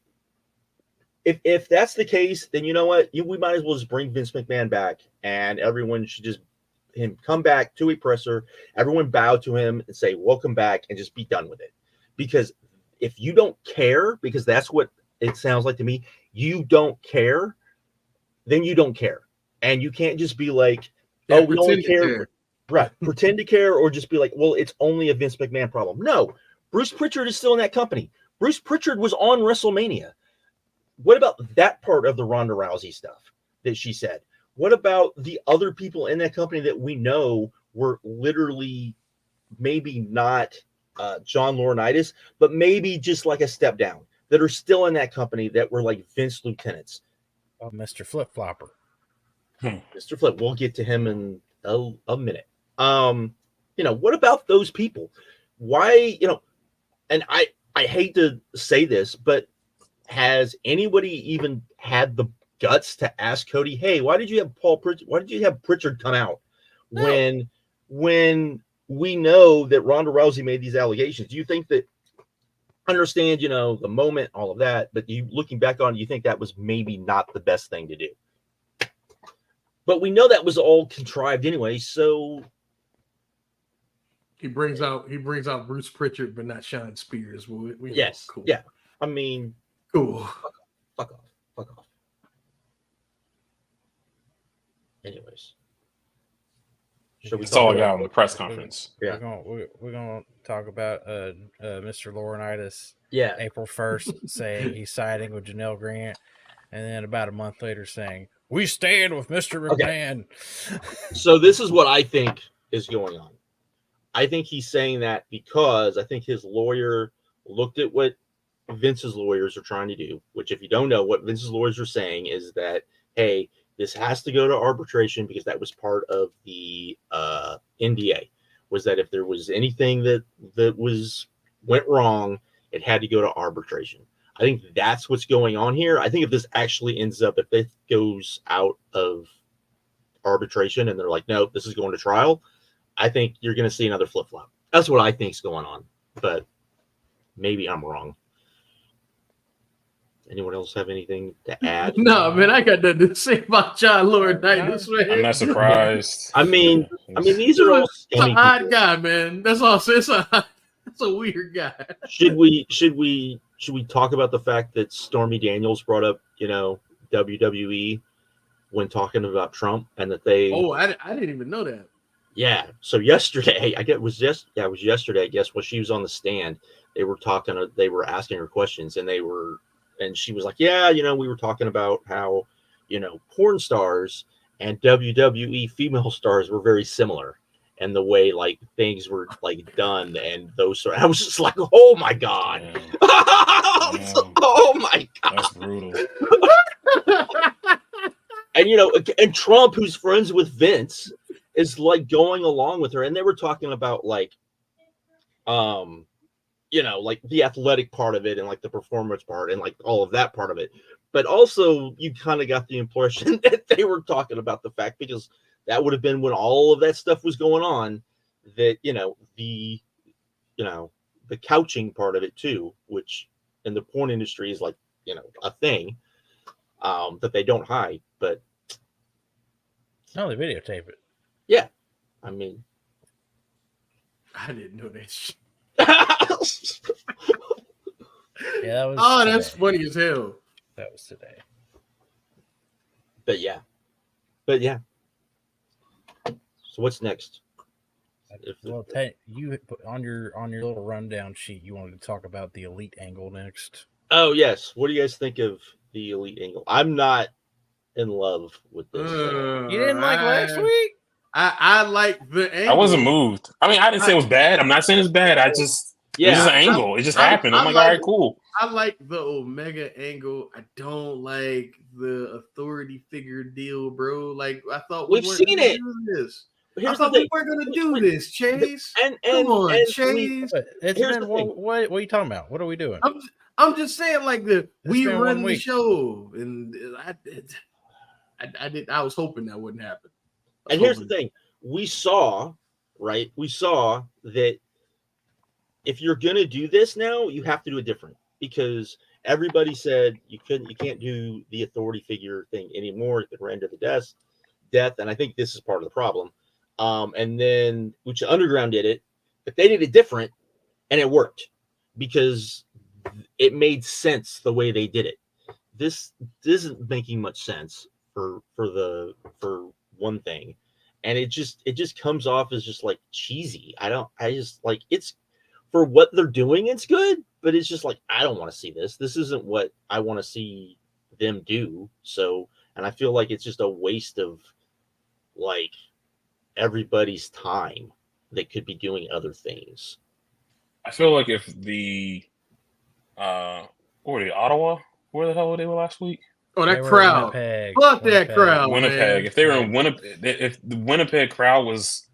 if that's the case, then you know what? We might as well just bring Vince McMahon back, and everyone should just come back to a presser, everyone bow to him and say, welcome back, and just be done with it. Because if you don't care, because that's what it sounds like to me, you don't care, then you don't care. And you can't just be like, oh, we only care. Right. Pretend to care, or just be like, well, it's only a Vince McMahon problem. No, Bruce Pritchard is still in that company. Bruce Pritchard was on WrestleMania. What about that part of the Ronda Rousey stuff that she said? What about the other people in that company that we know were literally maybe not John Laurenitis, but maybe just like a step down, that are still in that company that were like Vince lieutenants? Oh, Mr. Flip Flopper. Mr. Flip, we'll get to him in a minute. What about those people? Why, and I hate to say this, but has anybody even had the guts to ask Cody, hey, why did you have Pritchard come out when we know that Ronda Rousey made these allegations? Do you think that, understand, the moment, all of that, but you looking back on it, you think that was maybe not the best thing to do? But we know that was all contrived anyway, so he brings out Bruce Pritchard, but not Sean Spears. Yes, cool. Yeah. I mean, cool. Fuck off. Anyways, that's all I got on the press conference. Yeah, we're gonna talk about Mr. Laurenitis. Yeah, April 1st saying he's siding with Janelle Grant, and then about a month later saying we stand with Mr. McMahon. Okay. So this is what I think is going on. I think he's saying that because I think his lawyer looked at what Vince's lawyers are trying to do, which, if you don't know, what Vince's lawyers are saying is that, hey, this has to go to arbitration, because that was part of the NDA, was that if there was anything that went wrong, it had to go to arbitration. I think that's what's going on here. I think if this actually ends up, if it goes out of arbitration and they're like, no, this is going to trial, I think you're going to see another flip-flop. That's what I think is going on, but maybe I'm wrong. Anyone else have anything to add? No, man, I got nothing to say about John Laurenitis, man. I'm not surprised. I mean, these are all an odd guy, man. That's all. It's a weird guy. Should we talk about the fact that Stormy Daniels brought up, WWE when talking about Trump, and that they? Oh, I didn't even know that. Yeah. So yesterday, it was yesterday. I guess when she was on the stand, they were asking her questions, and she was like, yeah, we were talking about how, porn stars and WWE female stars were very similar, and the way like things were like done, and those sort. I was just like, oh my god, oh my god, that's brutal. And Trump, who's friends with Vince, is like going along with her, and they were talking about like, like the athletic part of it, and like the performance part, and like all of that part of it. But also, you kind of got the impression that they were talking about the fact, because that would have been when all of that stuff was going on, that the couching part of it too, which in the porn industry is like a thing that they don't hide, but no, they videotape it. Yeah, I mean, I didn't know that shit. Yeah, that was. Oh, that's funny as hell. That was today. But yeah. So what's next? Well, you on your little rundown sheet, you wanted to talk about the elite angle next. Oh yes. What do you guys think of the elite angle? I'm not in love with this. You didn't like last week? I like the angle. I wasn't moved. I mean, I didn't say it was bad. I'm not saying it's bad. It was just an angle. It just happened. I'm like, all right, cool. I like the Omega angle. I don't like the authority figure deal, bro. Like, I thought we've seen it. here's thought the we thing. weren't gonna do this, Chase. And Come on, and Chase. It's Here's been the thing. what are you talking about? What are we doing? I'm just saying, like we been run 1 the week. show, and I was hoping that wouldn't happen. And here's the thing: we saw that if you're gonna do this now, you have to do it different because everybody said you can't do the authority figure thing anymore at the end of the death, and I think this is part of the problem. And then Lucha Underground did it, but they did it different, and it worked because it made sense the way they did it. This isn't making much sense for one thing, and it just comes off as just like cheesy. I just like it's for what they're doing, it's good, but it's just like I don't want to see this. This isn't what I want to see them do. So, and I feel like it's just a waste of like everybody's time. They could be doing other things. I feel like if the what were they, Ottawa? Where the hell were they last week? Oh, They that were crowd! Winnipeg. Fuck that crowd, Winnipeg. man. If they were in Winnipeg, if the Winnipeg crowd was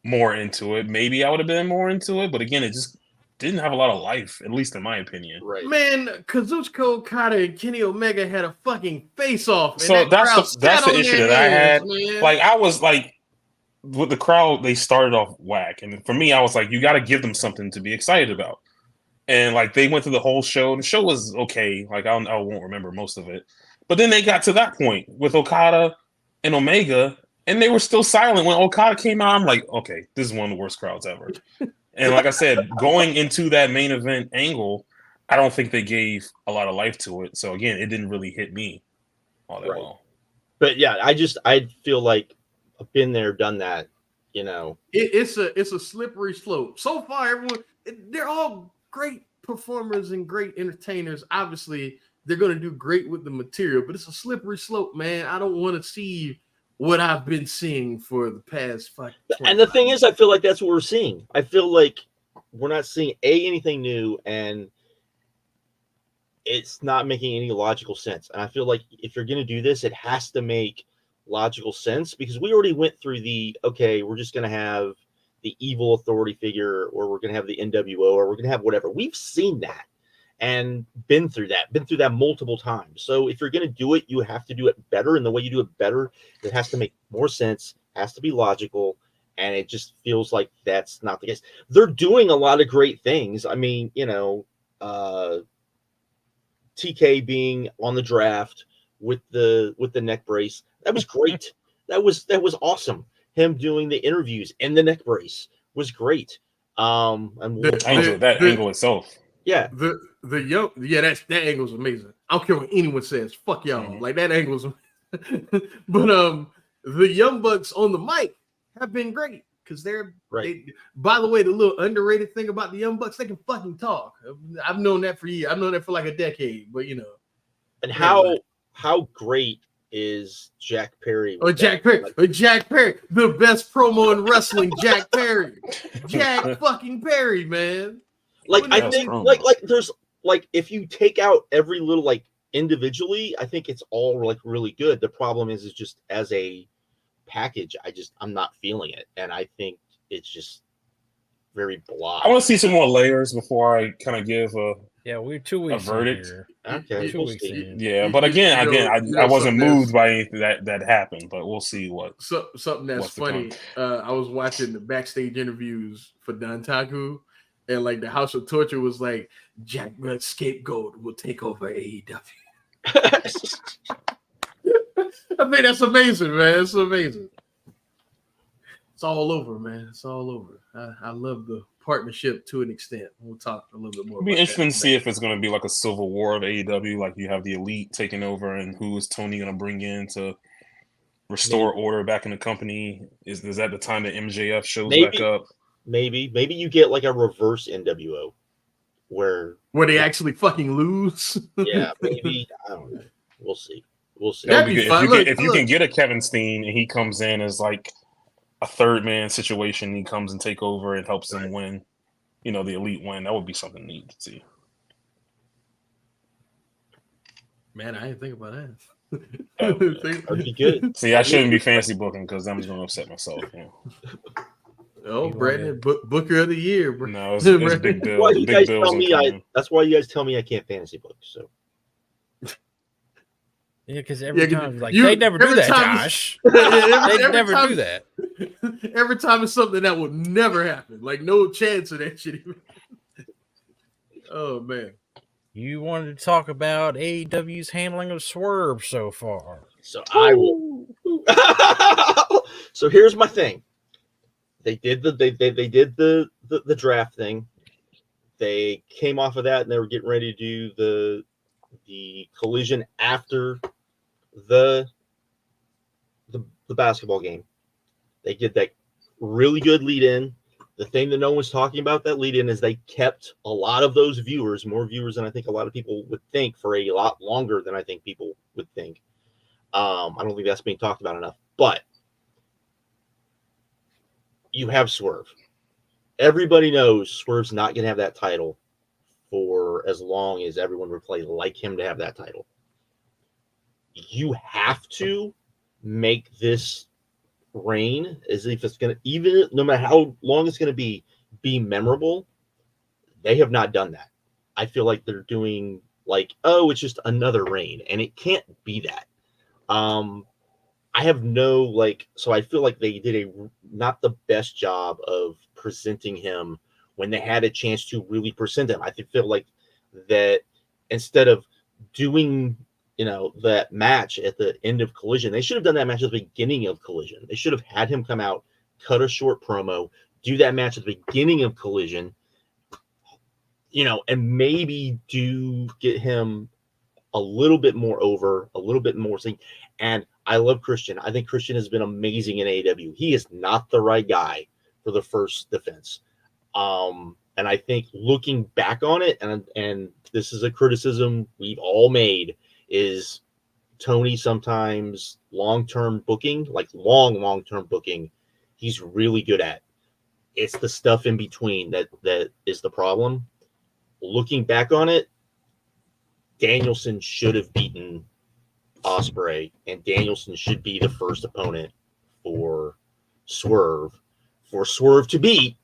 more into it, maybe I would have been more into it. But again, it just didn't have a lot of life, at least in my opinion. Right. Man, Kazuchika Okada and Kenny Omega had a fucking face off. So that's the issue that I had. Man. Like I was like, with the crowd, they started off whack, and for me, I was like, you got to give them something to be excited about. And like they went through the whole show. The show was okay. Like I won't remember most of it, but then they got to that point with Okada and Omega, and they were still silent when Okada came out. I'm like, okay, this is one of the worst crowds ever. And like I said, going into that main event angle, I don't think they gave a lot of life to it. So again, it didn't really hit me all that well. But yeah, I feel like I've been there, done that. You know, it's a slippery slope. So far, everyone they're all great performers and great entertainers. Obviously, they're going to do great with the material, but it's a slippery slope, man. I don't want to see what I've been seeing for the past 5. And the thing is, I feel like that's what we're seeing. I feel like we're not seeing anything new, and it's not making any logical sense. And I feel like if you're going to do this, it has to make logical sense because we already went through we're just going to have the evil authority figure, or we're going to have the NWO, or we're going to have whatever. We've seen that and been through that multiple times. So if you're going to do it, you have to do it better. And the way you do it better, it has to make more sense, has to be logical. And it just feels like that's not the case. They're doing a lot of great things. I mean, TK being on the draft with the neck brace, that was great. That was awesome. Him doing the interviews in the neck brace was great. And that angle itself. Yeah. That angle's amazing. I don't care what anyone says. Fuck y'all. Mm-hmm. Like that angle's but the Young Bucks on the mic have been great because they're right. By the way, the little underrated thing about the Young Bucks, they can fucking talk. I've known that for years. I've known that for like a decade, but And how great is Jack Perry? Jack Perry, the best promo in wrestling. Jack Perry, Jack fucking Perry, man. Like I think, like there's like if you take out every little like individually, I think it's all like really good. The problem is just as a package, I'm not feeling it, and I think it's just very blah. I want to see some more layers before I kind of give we're 2 weeks a verdict. Here. Okay, 2 weeks in. Yeah, but again, I wasn't moved by anything that happened, but we'll see what. Something that's funny. I was watching the backstage interviews for Dantaku, and like the House of Torture was like, Jack Scapegoat will take over AEW. I think that's amazing, man. It's amazing. It's all over, man. It's all over. I love the partnership to an extent. We'll talk a little bit more. It'll be interesting to see if it's going to be like a civil war of AEW, like you have the Elite taking over, and who is Tony going to bring in to restore order back in the company? Is that the time that MJF shows back up? Maybe you get like a reverse NWO where they actually fucking lose. Yeah, maybe. I don't know. We'll see. That'd be good. If you can get a Kevin Steen and he comes in as like a third man situation, he comes and take over and helps them win, the Elite win. That would be something neat to see. Man, I didn't think about that. That'd be good. See, I shouldn't be fancy booking because I'm just going to upset myself. Yeah. Oh, Brandon, Booker of the Year, bro. No, it's big bill. Well, you Big guys bills tell me incoming. that's why you guys tell me I can't fantasy book. So Yeah, because every Yeah, time, like, you- they never do every that, time- Josh. every They never time- do that. Every time it's something that would never happen. Like, no chance of that shit even. Oh, man. You wanted to talk about AEW's handling of Swerve so far. So I will. So here's my thing. They did the draft thing. They came off of that and they were getting ready to do the collision after the basketball game. They did that really good lead in. The thing that no one's talking about that lead in is they kept a lot of those viewers, more viewers than I think a lot of people would think, for a lot longer than I think people would think. I don't think that's being talked about enough. But you have Swerve. Everybody knows Swerve's not going to have that title for as long as everyone would play like him to have that title. You have to make this reign as if it's going to, even no matter how long it's going to be memorable. They have not done that. I feel like they're doing like, oh, it's just another reign, and it can't be that. I have no, like, so I feel like they did not the best job of presenting him when they had a chance to really present him. I feel like that instead of doing, that match at the end of Collision, they should have done that match at the beginning of Collision. They should have had him come out, cut a short promo, do that match at the beginning of Collision, and maybe get him a little bit more over, a little bit more thing. And I love Christian. I think Christian has been amazing in AEW. He is not the right guy for the first defense. And I think looking back on it, and this is a criticism we've all made, is Tony sometimes long-term booking, like long-term booking, he's really good at. It's the stuff in between that is the problem. Looking back on it, Danielson should have beaten Ospreay, and Danielson should be the first opponent for Swerve. For Swerve to beat,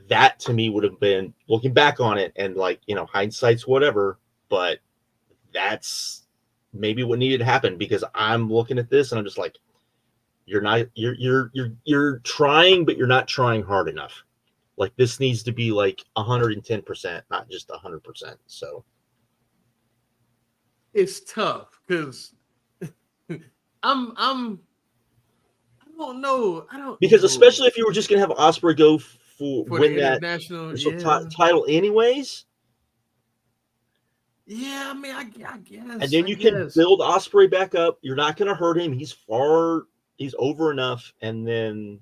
that to me would have been, looking back on it, and hindsight's whatever, but that's maybe what needed to happen, because I'm looking at this and I'm just like, you're trying, but you're not trying hard enough. Like, this needs to be like 110%, not just 100%. So it's tough because I don't know. Because especially if you were just gonna have Ospreay go for win the that international title anyways. Yeah, I mean, I guess. And then you can build Ospreay back up. You're not gonna hurt him. He's over enough, and then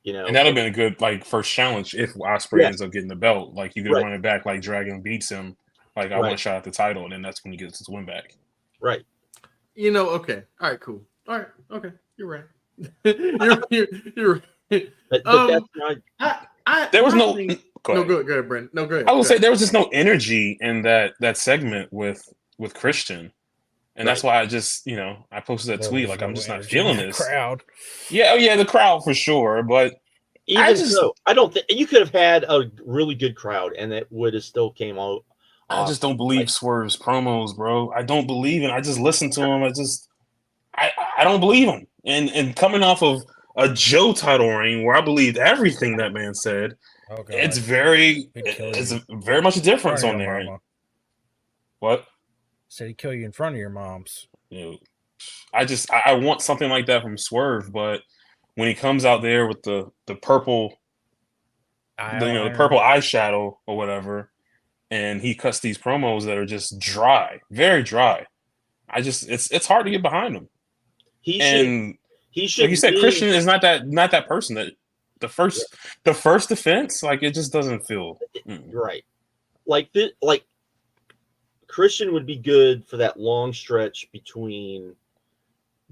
and that'd have been a good first challenge if Ospreay ends up getting the belt. Like, you could run it back, like Dragon beats him. Like, I want a shot at the title, and then that's when he gets his win back. Right. Okay. All right, cool. All right, okay. You're right. you're right. But that's not. There was no. Go ahead, Brandon. No, go ahead. I will say there was just no energy in that segment with Christian, and that's why I just I posted that tweet like, I'm just not feeling this crowd. Yeah, the crowd for sure, but I don't think you could have had a really good crowd, and it would have still came out. I just don't believe Swerve's promos, bro. I don't believe it. I just listened to him. I don't believe him. And coming off of a Joe title reign where I believed everything that man said, it's very much a difference on there. Mama. What? Said he'd kill you in front of your moms. I want something like that from Swerve, but when he comes out there with the purple, the purple eyeshadow or whatever, and he cuts these promos that are just dry, very dry. It's hard to get behind him. He should. Like you said, Christian is not that person. That the first defense, like, it just doesn't feel right. Like Christian would be good for that long stretch between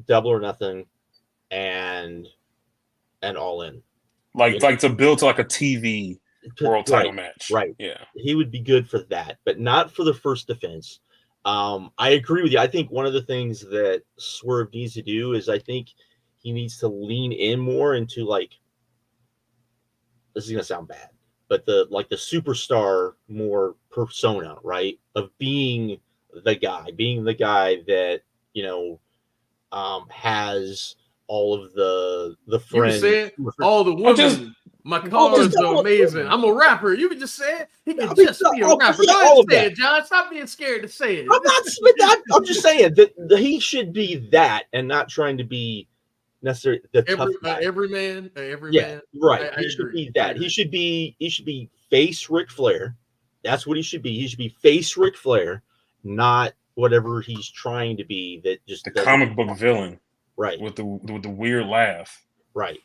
Double or Nothing and All In. Like to build to like a TV world title match. Right. Yeah. He would be good for that, but not for the first defense. I agree with you. I think one of the things that Swerve needs to do is I think he needs to lean in more into like, this is gonna sound bad, but the superstar more persona, right? Of being the guy that, has all of the You can friends. say it. All the women. My cars are amazing. I'm a rapper. You can just say it. He can just be a rapper. Go ahead and say it, John. Stop being scared to say it. I'm just saying that he should be that and not trying to be necessarily the tough guy. Every man. Right. He should be that. He should be face Ric Flair. That's what he should be. He should be face Ric Flair, not whatever he's trying to be. That just the comic book villain, right? With the weird laugh, right?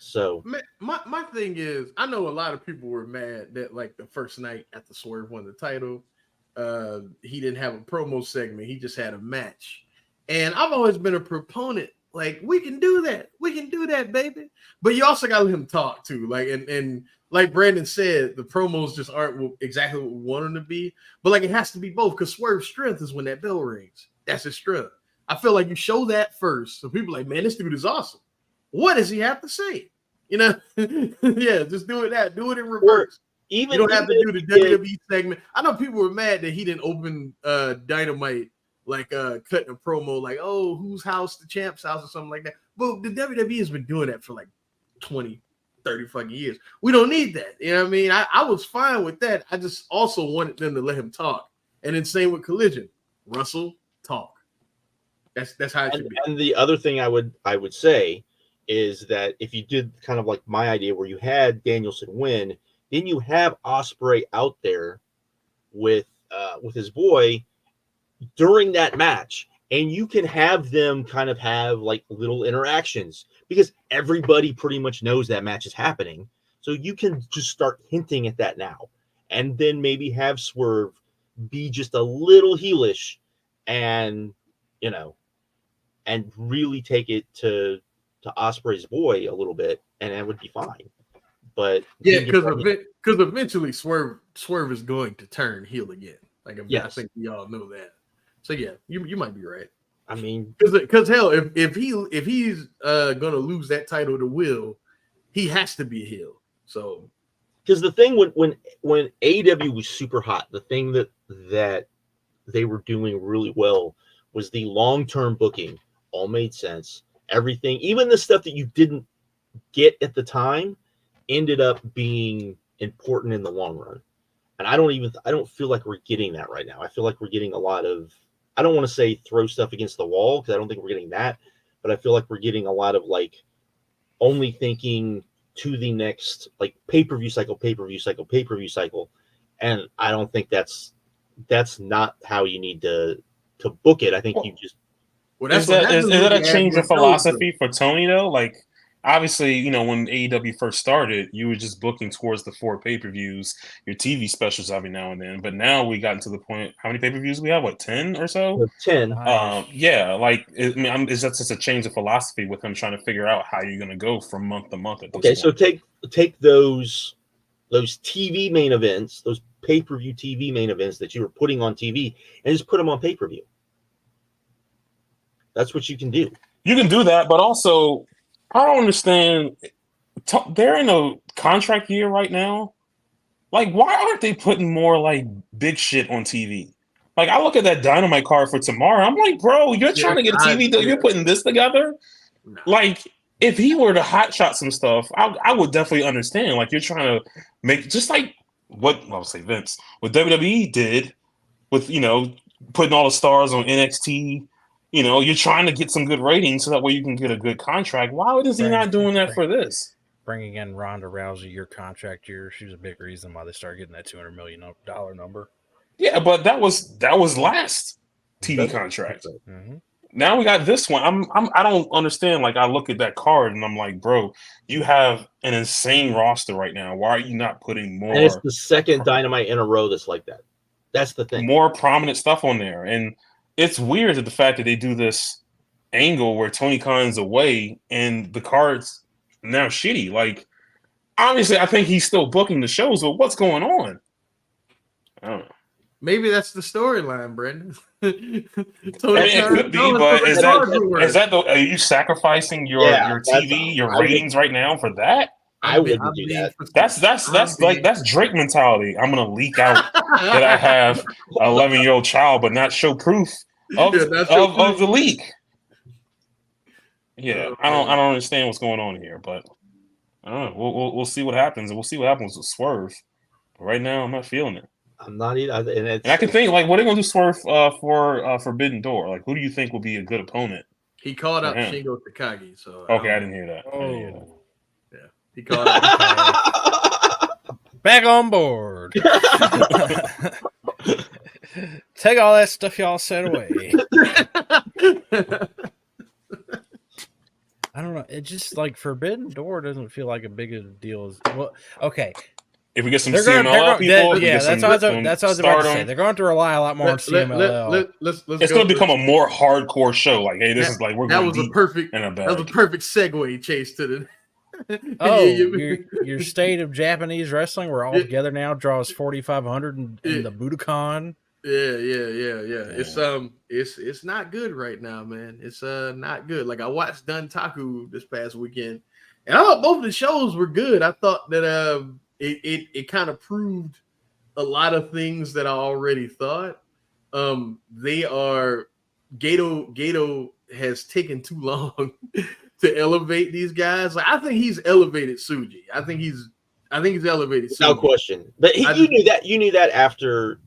So my thing is, I know a lot of people were mad that like the first night after Swerve won the title, he didn't have a promo segment. He just had a match. And I've always been a proponent, like, we can do that. We can do that, baby. But you also got to let him talk, too. Like, and like Brandon said, the promos just aren't exactly what we want them to be. But, like, it has to be both, because Swerve's strength is when that bell rings. That's his strength. I feel like you show that first. So people are like, man, this dude is awesome. What does he have to say? Yeah, just do it that. Do it in reverse. You don't have to do the WWE segment. I know people were mad that he didn't open Dynamite like cutting a promo like, oh, whose house, the champ's house or something like that. But the WWE has been doing that for like 20, 30 fucking years. We don't need that. You know what I mean? I was fine with that. I just also wanted them to let him talk. And then same with Collision. Russell, talk. That's how it should be. And the other thing I would say is that if you did kind of like my idea where you had Danielson win, then you have Ospreay out there with his boy during that match, and you can have them kind of have like little interactions because everybody pretty much knows that match is happening. So you can just start hinting at that now, and then maybe have Swerve be just a little heelish, and and really take it to Ospreay's boy a little bit, and that would be fine. But yeah, because eventually Swerve is going to turn heel again. Like I think we all know that. So yeah, you might be right. I mean, because hell, if he's gonna lose that title to Will, he has to be a heel. So because the thing when AEW was super hot, the thing that they were doing really well was the long-term booking. All made sense. Everything, even the stuff that you didn't get at the time, ended up being important in the long run. And I don't feel like we're getting that right now. I feel like we're getting a lot of, I don't want to say throw stuff against the wall because I don't think we're getting that, but I feel like we're getting a lot of like only thinking to the next like pay-per-view cycle. And I don't think that's not how you need to book it. I think you just is that a change of philosophy for Tony though? Like obviously, when AEW first started, you were just booking towards the 4 pay-per-views, your TV specials every now and then. But now we got to the point, how many pay-per-views we have? What, 10 or so? 10. Yeah, like is that just a change of philosophy with him trying to figure out how you're going to go from month to month at this point? So take those TV main events, those pay-per-view TV main events that you were putting on TV, and just put them on pay-per-view. That's what you can do. You can do that, but also I don't understand. They're in a contract year right now. Like, why aren't they putting more like big shit on TV? Like, I look at that Dynamite card for tomorrow. I'm like, bro, you're trying to get a TV deal. You're putting this together. No. Like, if he were to hotshot some stuff, I would definitely understand. Like, you're trying to make just like what I would say Vince, what WWE did with putting all the stars on NXT. You're trying to get some good ratings so that way you can get a good contract. Why is he not doing that for this? Bringing in Ronda Rousey, your contract year, she was a big reason why they started getting that $200 million number. Yeah, but that was last TV contract. Mm-hmm. Now we got this one. I don't understand. Like I look at that card and I'm like, bro, you have an insane roster right now. Why are you not putting more? And it's the second Dynamite in a row that's like that. That's the thing. More prominent stuff on there. And it's weird that the fact that they do this angle where Tony Khan's away and the card's now shitty. Like, obviously, I think he's still booking the shows, but what's going on? I don't know. Maybe that's the storyline, Brendan. It could be, but is that are you sacrificing your TV, your ratings right now for that? I wouldn't do that. That's Drake mentality. I'm gonna leak out that I have an 11-year-old child, but not show proof of the leak. Yeah, I don't understand what's going on here, but I don't know. We'll see what happens, and we'll see what happens with Swerve. But right now, I'm not feeling it. I'm not either, and I can think like, what are they gonna do Swerve for Forbidden Door? Like, who do you think will be a good opponent? He called out Shingo Takagi. So okay, I didn't hear that. Yeah, he called out. Back on board. Take all that stuff y'all said away. I don't know. It just like Forbidden Door doesn't feel like a big a deal as well. Okay. If we get some CMLL people, that's what I was about to say. They're going to rely a lot more on CMLL. It's going to become a more hardcore show. Like, hey, this is like we're going to that was a perfect segue, Chase, to the. Your state of Japanese wrestling, we're all together now, draws 4,500 in the Budokan. Yeah. It's not good right now, man. It's not good. Like I watched Duntaku this past weekend, and I thought both of the shows were good. I thought that it kind of proved a lot of things that I already thought. They are Gato has taken too long to elevate these guys. Like I think he's elevated Tsuji. I think he's elevated Tsuji. No question. But you knew that after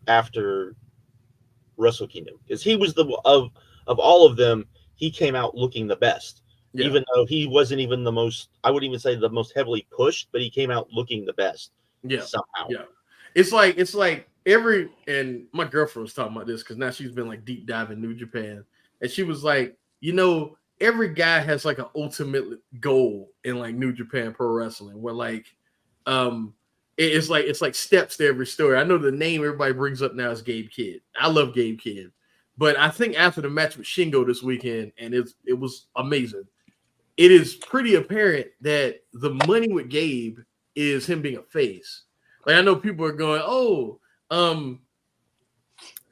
Wrestle Kingdom, because he was of all of them, he came out looking the best. Yeah. Even though he wasn't even the most, I wouldn't even say the most heavily pushed, but he came out looking the best. Yeah, somehow. Yeah, it's like and my girlfriend was talking about this because now she's been like deep diving New Japan, and she was like, every guy has like an ultimate goal in like New Japan Pro Wrestling, where like, it's like steps to every story. I know the name everybody brings up now is Gabe Kidd. I love Gabe Kidd, but I think after the match with Shingo this weekend, and it was amazing. It is pretty apparent that the money with Gabe is him being a face. Like I know people are going,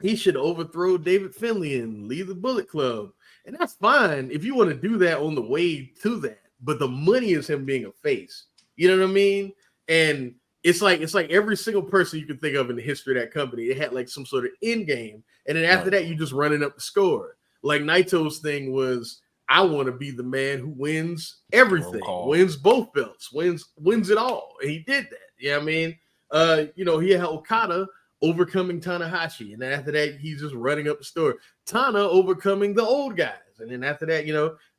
he should overthrow David Finlay and leave the Bullet Club, and that's fine if you want to do that on the way to that. But the money is him being a face. You know what I mean? And it's like every single person you can think of in the history of that company, it had like some sort of end game, and then after that, you just running up the score. Like Naito's thing was, I want to be the man who wins everything, wins both belts, wins it all, and he did that. You know what I mean? He had Okada overcoming Tanahashi, and then after that, he's just running up the story. Tana overcoming the old guys, and then after that,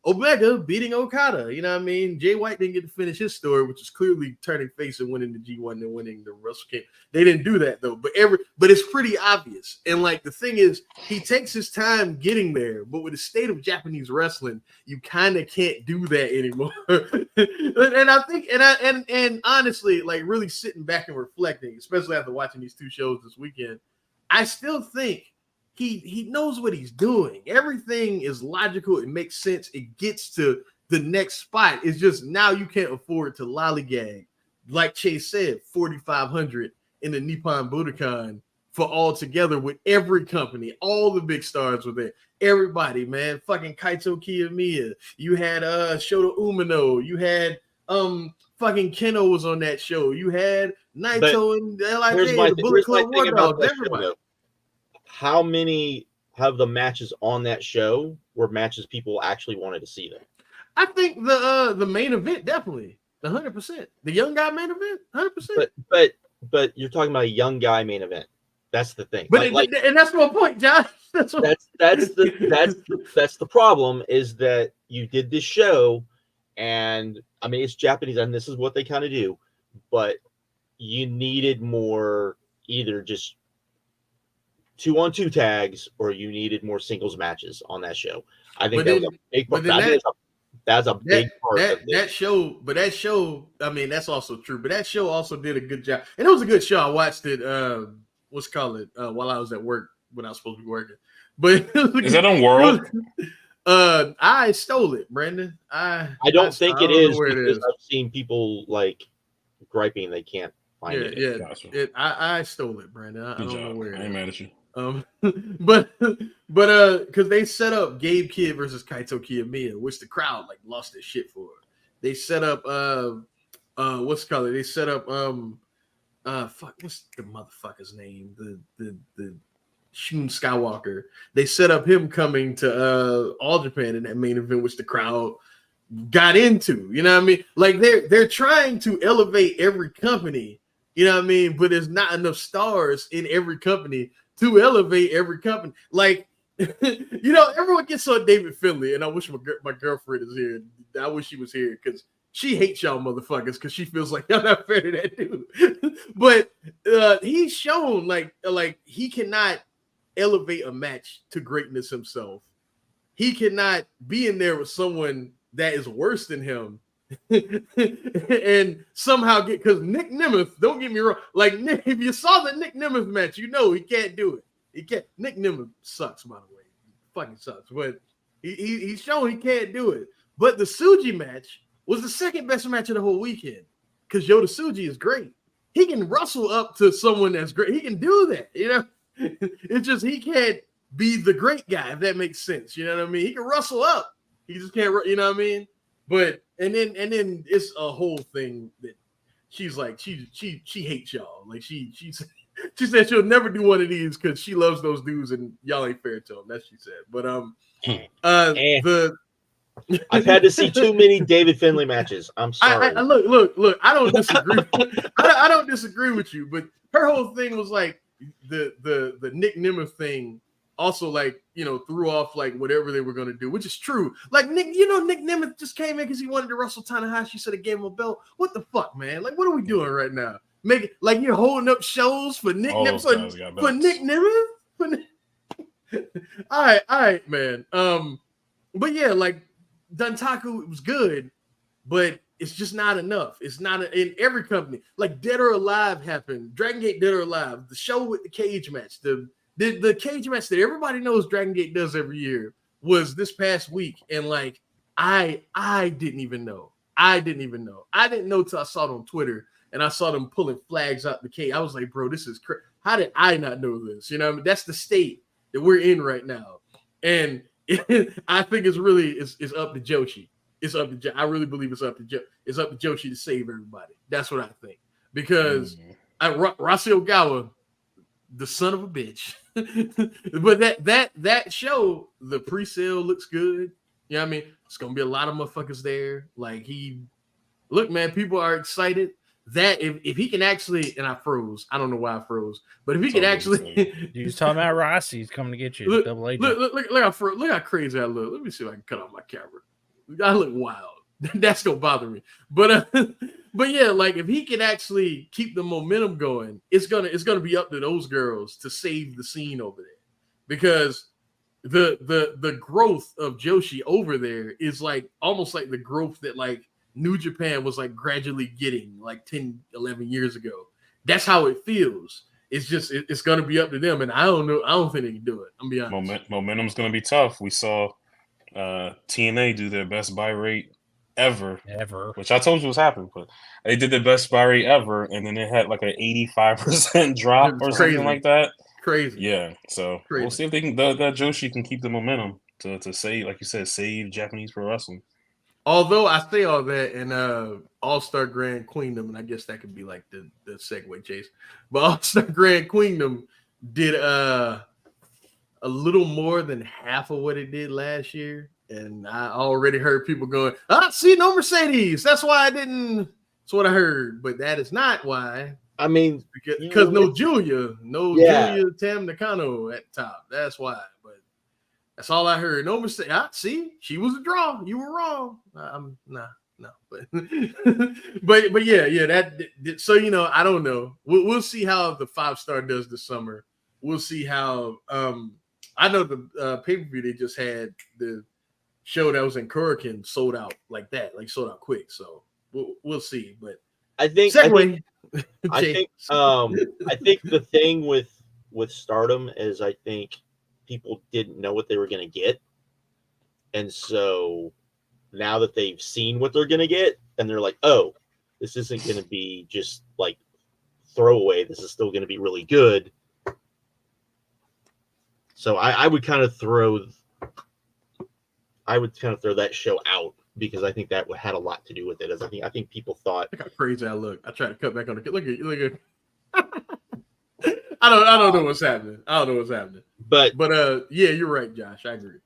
Omega beating Okada. You know what I mean? Jay White didn't get to finish his story, which is clearly turning face and winning the G1 and winning the Wrestle Kingdom. They didn't do that though, but it's pretty obvious. And like the thing is, he takes his time getting there, but with the state of Japanese wrestling, you kind of can't do that anymore. And I think, and honestly, like really sitting back and reflecting, especially after watching these two shows this weekend, I still think he knows what he's doing. Everything is logical. It makes sense. It gets to the next spot. It's just now you can't afford to lollygag. Like Chase said, 4,500 in the Nippon Budokan for all together with every company. All the big stars were there. Everybody, man. Fucking Kaito Kiyomiya. You had Shota Umino. You had fucking Keno was on that show. You had Naito and LIJ, the Bullet Club War Dogs. Everybody. How many of the matches on that show were matches people actually wanted to see them? I think the main event, definitely. 100%. The young guy main event, 100%. But you're talking about a young guy main event. That's the thing. But and that's my point, Josh. That's the problem, is that you did this show, and I mean it's Japanese, and this is what they kind of do, but you needed more, either just 2-on-2 tags, or you needed more singles matches on that show. I think that was a big part. That's a big part of that show. But that show, I mean, that's also true. But that show also did a good job, and it was a good show. I watched it. While I was at work when I was supposed to be working. But is that on World? I stole it, Brandon. I don't think it is, because I've seen people like griping they can't find it. Yeah. Gotcha. I stole it, Brandon. I Good don't know job. where. I ain't mad at you. But because they set up Gabe Kidd versus Kaito Kiyomiya, which the crowd like lost their shit for. They set up what's it called? They set up what's the motherfucker's name? The Shun Skywalker. They set up him coming to All Japan in that main event, which the crowd got into. You know what I mean? Like they're trying to elevate every company. You know what I mean? But there's not enough stars in every company to elevate every company. Like, everyone gets on David Finlay, and I wish my girlfriend is here. I wish she was here because she hates y'all motherfuckers because she feels like y'all not fair to that dude. But he's shown like he cannot elevate a match to greatness himself. He cannot be in there with someone that is worse than him and somehow get, because Nick Nemeth, don't get me wrong, like if you saw the Nick Nemeth match, he can't do it. He can't. Nick Nemeth sucks, by the way. Fucking sucks. But he's shown he can't do it. But the Tsuji match was the second best match of the whole weekend because Yota Tsuji is great. He can wrestle up to someone that's great. He can do that. It's just he can't be the great guy, if that makes sense. You know what I mean? He can wrestle up. He just can't. You know what I mean? But and then it's a whole thing that she's like she hates y'all. Like she said she'll never do one of these because she loves those dudes and y'all ain't fair to them. That's what she said. But I've had to see too many David Finlay matches. I'm sorry. I look. I don't disagree. I don't disagree with you. But her whole thing was like the Nick Nemeth thing. Also, like, threw off like whatever they were going to do, which is true. Like Nick Nemeth just came in because he wanted to wrestle Tanahashi, so they gave him a belt. What the fuck, man? Like, what are we doing right now? Make it like you're holding up shows for Nick Nemeth for Nick Nemeth. All right, man. But yeah, like Duntaku was good, but it's just not enough. It's not in every company. Like Dead or Alive happened. Dragon Gate Dead or Alive, the show with the cage match, the cage match that everybody knows Dragon Gate does every year was this past week. And like, I didn't even know. I didn't know till I saw it on Twitter and I saw them pulling flags out the cage. I was like, bro, this is crazy. How did I not know this? You know what I mean? That's the state that we're in right now. And I think it's up to Joshi. I really believe it's up to Joshi to save everybody. That's what I think. Because Rasi Ogawa, the son of a bitch. But that show, the pre-sale looks good. You know what I mean? It's gonna be a lot of motherfuckers there. Like look, man, people are excited that if he can actually, and I froze. I don't know why I froze, but if he can actually, you was talking about Rossi. He's coming to get you. Look, Double Agent. Look how crazy I look. Let me see if I can cut off my camera. I look wild. That's gonna bother me. But yeah, like if he can actually keep the momentum going, it's gonna be up to those girls to save the scene over there, because the growth of Joshi over there is like almost like the growth that like New Japan was like gradually getting like 10, 11 years ago. That's how it feels. It's just it's gonna be up to them, and I don't know. I don't think they can do it. I'm be honest. Momentum's gonna be tough. We saw TNA do their best buy rate ever, which I told you was happening, but they did the best buy rate ever, and then they had like an 85% drop or something like that. Crazy. Yeah. So we'll see if they can. That Joshi can keep the momentum to save, like you said, save Japanese pro wrestling. Although I say all that in All-Star Grand Queendom, and I guess that could be like the segue, Chase. But All-Star Grand Queendom did a little more than half of what it did last year. And I already heard people going, see, no Mercedes. That's why I didn't. That's what I heard. But that is not why. I mean, because no Julia Tam Nakano at the top. That's why. But that's all I heard. No mistake. See, she was a draw. You were wrong. No. But but yeah. That so I don't know. We'll see how the 5-star does this summer. We'll see how. I know the pay-per-view they just had, the show that was in Kurikan sold out like that, like sold out quick. So we'll see. But I think the thing with Stardom is I think people didn't know what they were going to get, and so now that they've seen what they're going to get, and they're like, oh, this isn't going to be just like throwaway. This is still going to be really good. So I would kind of throw that show out because I think that had a lot to do with it. As I think people thought. Look how crazy I look. I try to cut back on the look at. I don't know what's happening. But yeah, you're right, Josh. I agree.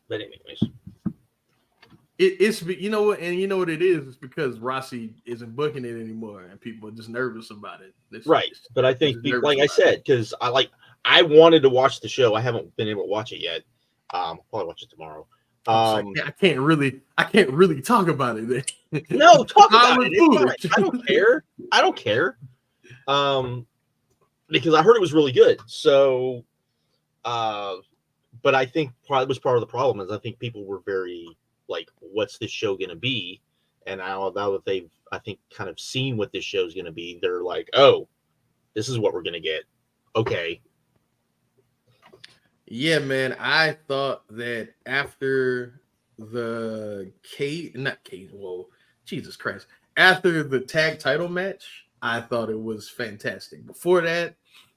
But anyways, it's you know what, and you know what it is. It's because Rossi isn't booking it anymore, and people are just nervous about it. Right. But I think, like I said, because I wanted to watch the show. I haven't been able to watch it yet. I'll probably watch it tomorrow. I can't really talk about it. No, talk about it. It's fine. I don't care. Because I heard it was really good. So, but I think part of the problem is I think people were very like, what's this show going to be? And now that they've, I think, kind of seen what this show is going to be, they're like, oh, this is what we're going to get. Okay. Yeah, man. I thought that after the Jesus Christ. After the tag title match, I thought it was fantastic. Before that,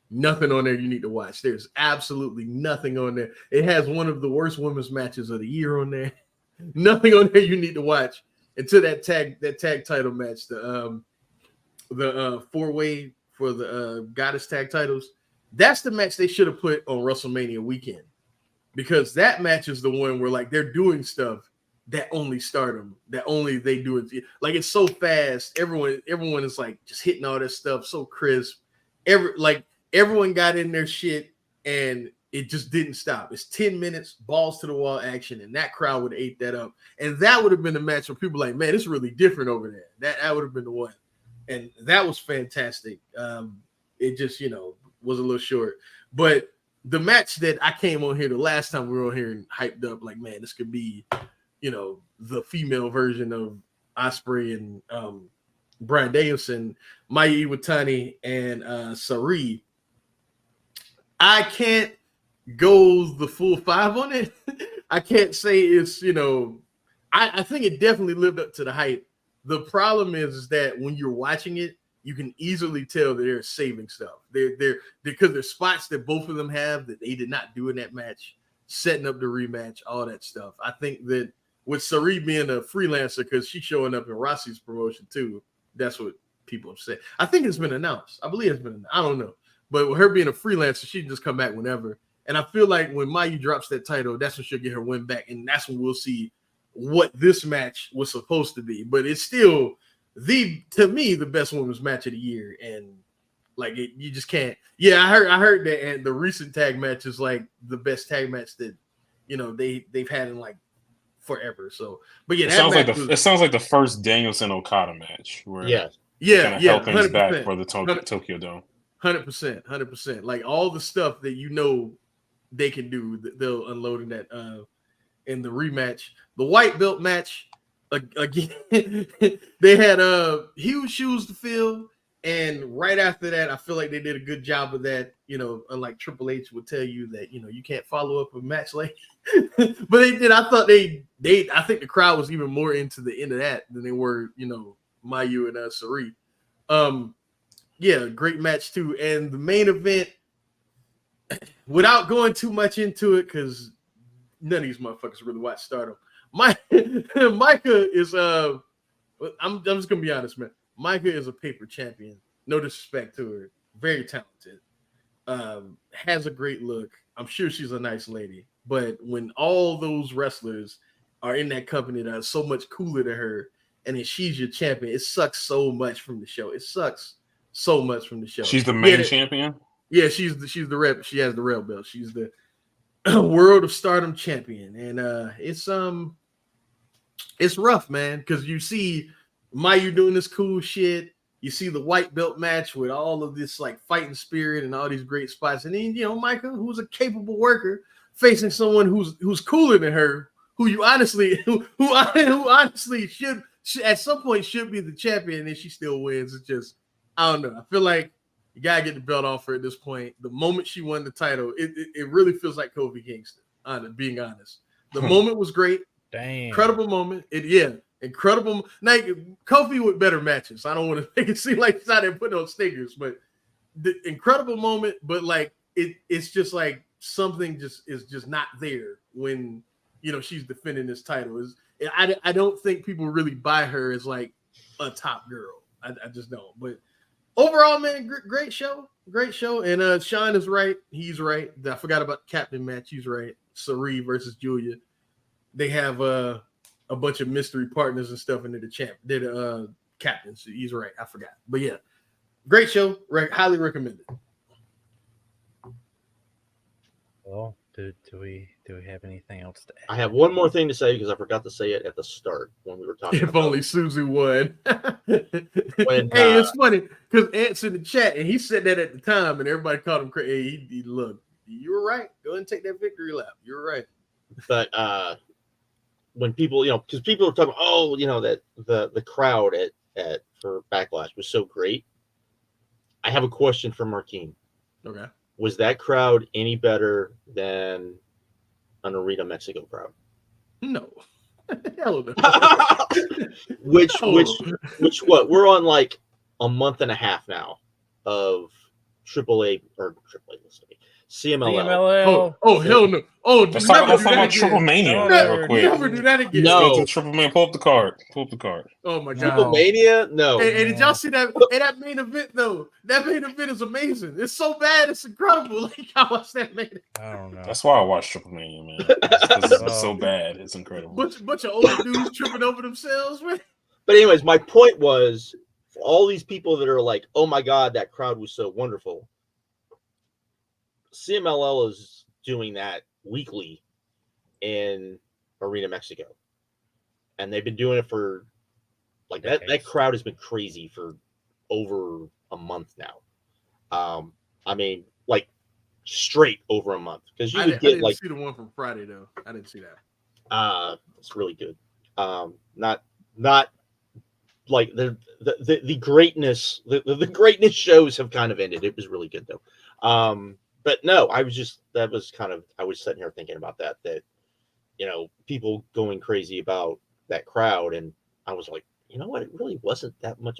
nothing on there you need to watch. There's absolutely nothing on there. It has one of the worst women's matches of the year on there. Nothing on there you need to watch until that tag title match, the 4-way for the goddess tag titles. That's the match they should have put on WrestleMania weekend, because that match is the one where like they're doing stuff that only Stardom, that only they do it. Like it's so fast. Everyone is like just hitting all this stuff so crisp. Everyone got in their shit and it just didn't stop. It's 10 minutes, balls to the wall action, and that crowd would have ate that up. And that would have been the match where people were like, man, it's really different over there. That would have been the one. And that was fantastic. It just, was a little short. But the match that I came on here the last time we were on here and hyped up, like, man, this could be, the female version of Ospreay and Bryan Danielson, Mayu Iwatani, and Sari. I can't go the full 5 on it. I can't say it's, I think it definitely lived up to the hype. The problem is that when you're watching it, you can easily tell that they're saving stuff. They're because there's spots that both of them have that they did not do in that match, setting up the rematch, all that stuff. I think that with Sari being a freelancer, because she's showing up in Rossi's promotion too, that's what people have said. I think it's been announced. I believe it's been announced. I don't know. But with her being a freelancer, she can just come back whenever. And I feel like when Mayu drops that title, that's when she'll get her win back. And that's when we'll see what this match was supposed to be. But it's still to me, the best women's match of the year. And like you just can't. Yeah, I heard that, and the recent tag match is like the best tag match that they've had in like forever. So, but yeah, it sounds like the first Danielson Okada match where held things back for the Tokyo Dome. 100%. Like all the stuff that they can do, they'll unload in that in the rematch. The white belt match, again, they had huge shoes to fill, and right after that, I feel like they did a good job of that. Unlike Triple H would tell you that you can't follow up a match like, but they did. I thought I think the crowd was even more into the end of that than they were, Mayu and Sari. Yeah, great match too. And the main event, without going too much into it, because none of these motherfuckers really watch Stardom. Micah is I'm just gonna be honest, man. Micah is a paper champion. No disrespect to her. Very talented. Has a great look. I'm sure she's a nice lady. But when all those wrestlers are in that company that are so much cooler than her, and then she's your champion, it sucks so much from the show. It sucks so much from the show. She's the main champion? Yeah, she's the red. She has the red belt. She's the World of Stardom champion. And it's rough, man, because you see Mayu doing this cool shit. You see the white belt match with all of this like fighting spirit and all these great spots. And then, Micah, who's a capable worker, facing someone who's cooler than her, who honestly should at some point should be the champion, and she still wins. It's just, I don't know. I feel like you gotta get the belt off her at this point. The moment she won the title, it really feels like Kofi Kingston. Being honest, the moment was great. Damn, incredible moment. Incredible. Like Kofi with better matches. I don't want to make it seem like he's out there putting on stickers, but the incredible moment. But like it's just like something is just not there when she's defending this title. I don't think people really buy her as like a top girl. I just don't. But overall, man, great show. And Sean is right. He's right. I forgot about the captain match. He's right. Sari versus Julia. They have a bunch of mystery partners and stuff into the champ. They're the captains. He's right. I forgot. But yeah, great show. Highly recommended. Well, do we have anything else to add? I have one more thing to say because I forgot to say it at the start when we were talking. If only Suzu won. When, hey, it's funny because Ant's in the chat and he said that at the time and everybody called him crazy. He look, you were right. Go ahead and take that victory lap. You were right. But when people, because people are talking, that the crowd at for Backlash was so great. I have a question for Marquine. Okay. Was that crowd any better than an Arena Mexico crowd? No. Hell no. Which what? We're on like a month and a half now of AAA, listen to me, CMLL. Oh hell no. Oh, let's talk about Triple Mania real quick. Never do that again. No. Let's go to Triple Mania. Pull up the card. Oh my god. Triple Mania? No. Hey, did y'all see that? Hey, that main event though. That main event is amazing. It's so bad, it's incredible. Like I watched that main event. I don't know. That's why I watched Triple Mania, man. It's so bad. It's incredible. Bunch of old dudes tripping over themselves, man. But anyways, my point was for all these people that are like, oh my god, that crowd was so wonderful. CMLL is doing that weekly in Arena Mexico. And they've been doing it for like that crowd has been crazy for over a month now. I mean, like straight over a month. Because I didn't see the one from Friday though. I didn't see that. It's really good. Not like the greatness, the greatness shows have kind of ended. It was really good though. But no, I was sitting here thinking about that, people going crazy about that crowd. And I was like, you know what? It really wasn't that much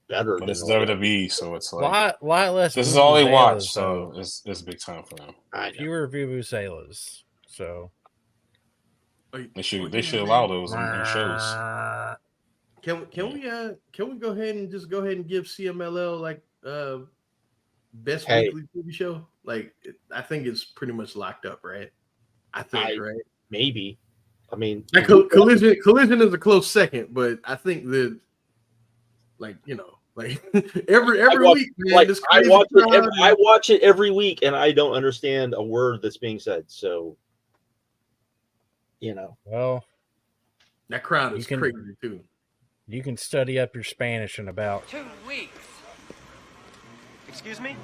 better. But it's WWE, so it's like, why less? This is all they watch, so it's big time for them. Fewer vuvuzelas, so they should allow those in shows. Can we go ahead and give CMLL like best weekly TV show? Like I think it's pretty much locked up, right? I think right. Maybe. I mean, like, collision is a close second, but I think that every week, man, like I watch it every week, and I don't understand a word that's being said. So, well, that crowd is crazy too. You can study up your Spanish in about 2 weeks. Excuse me?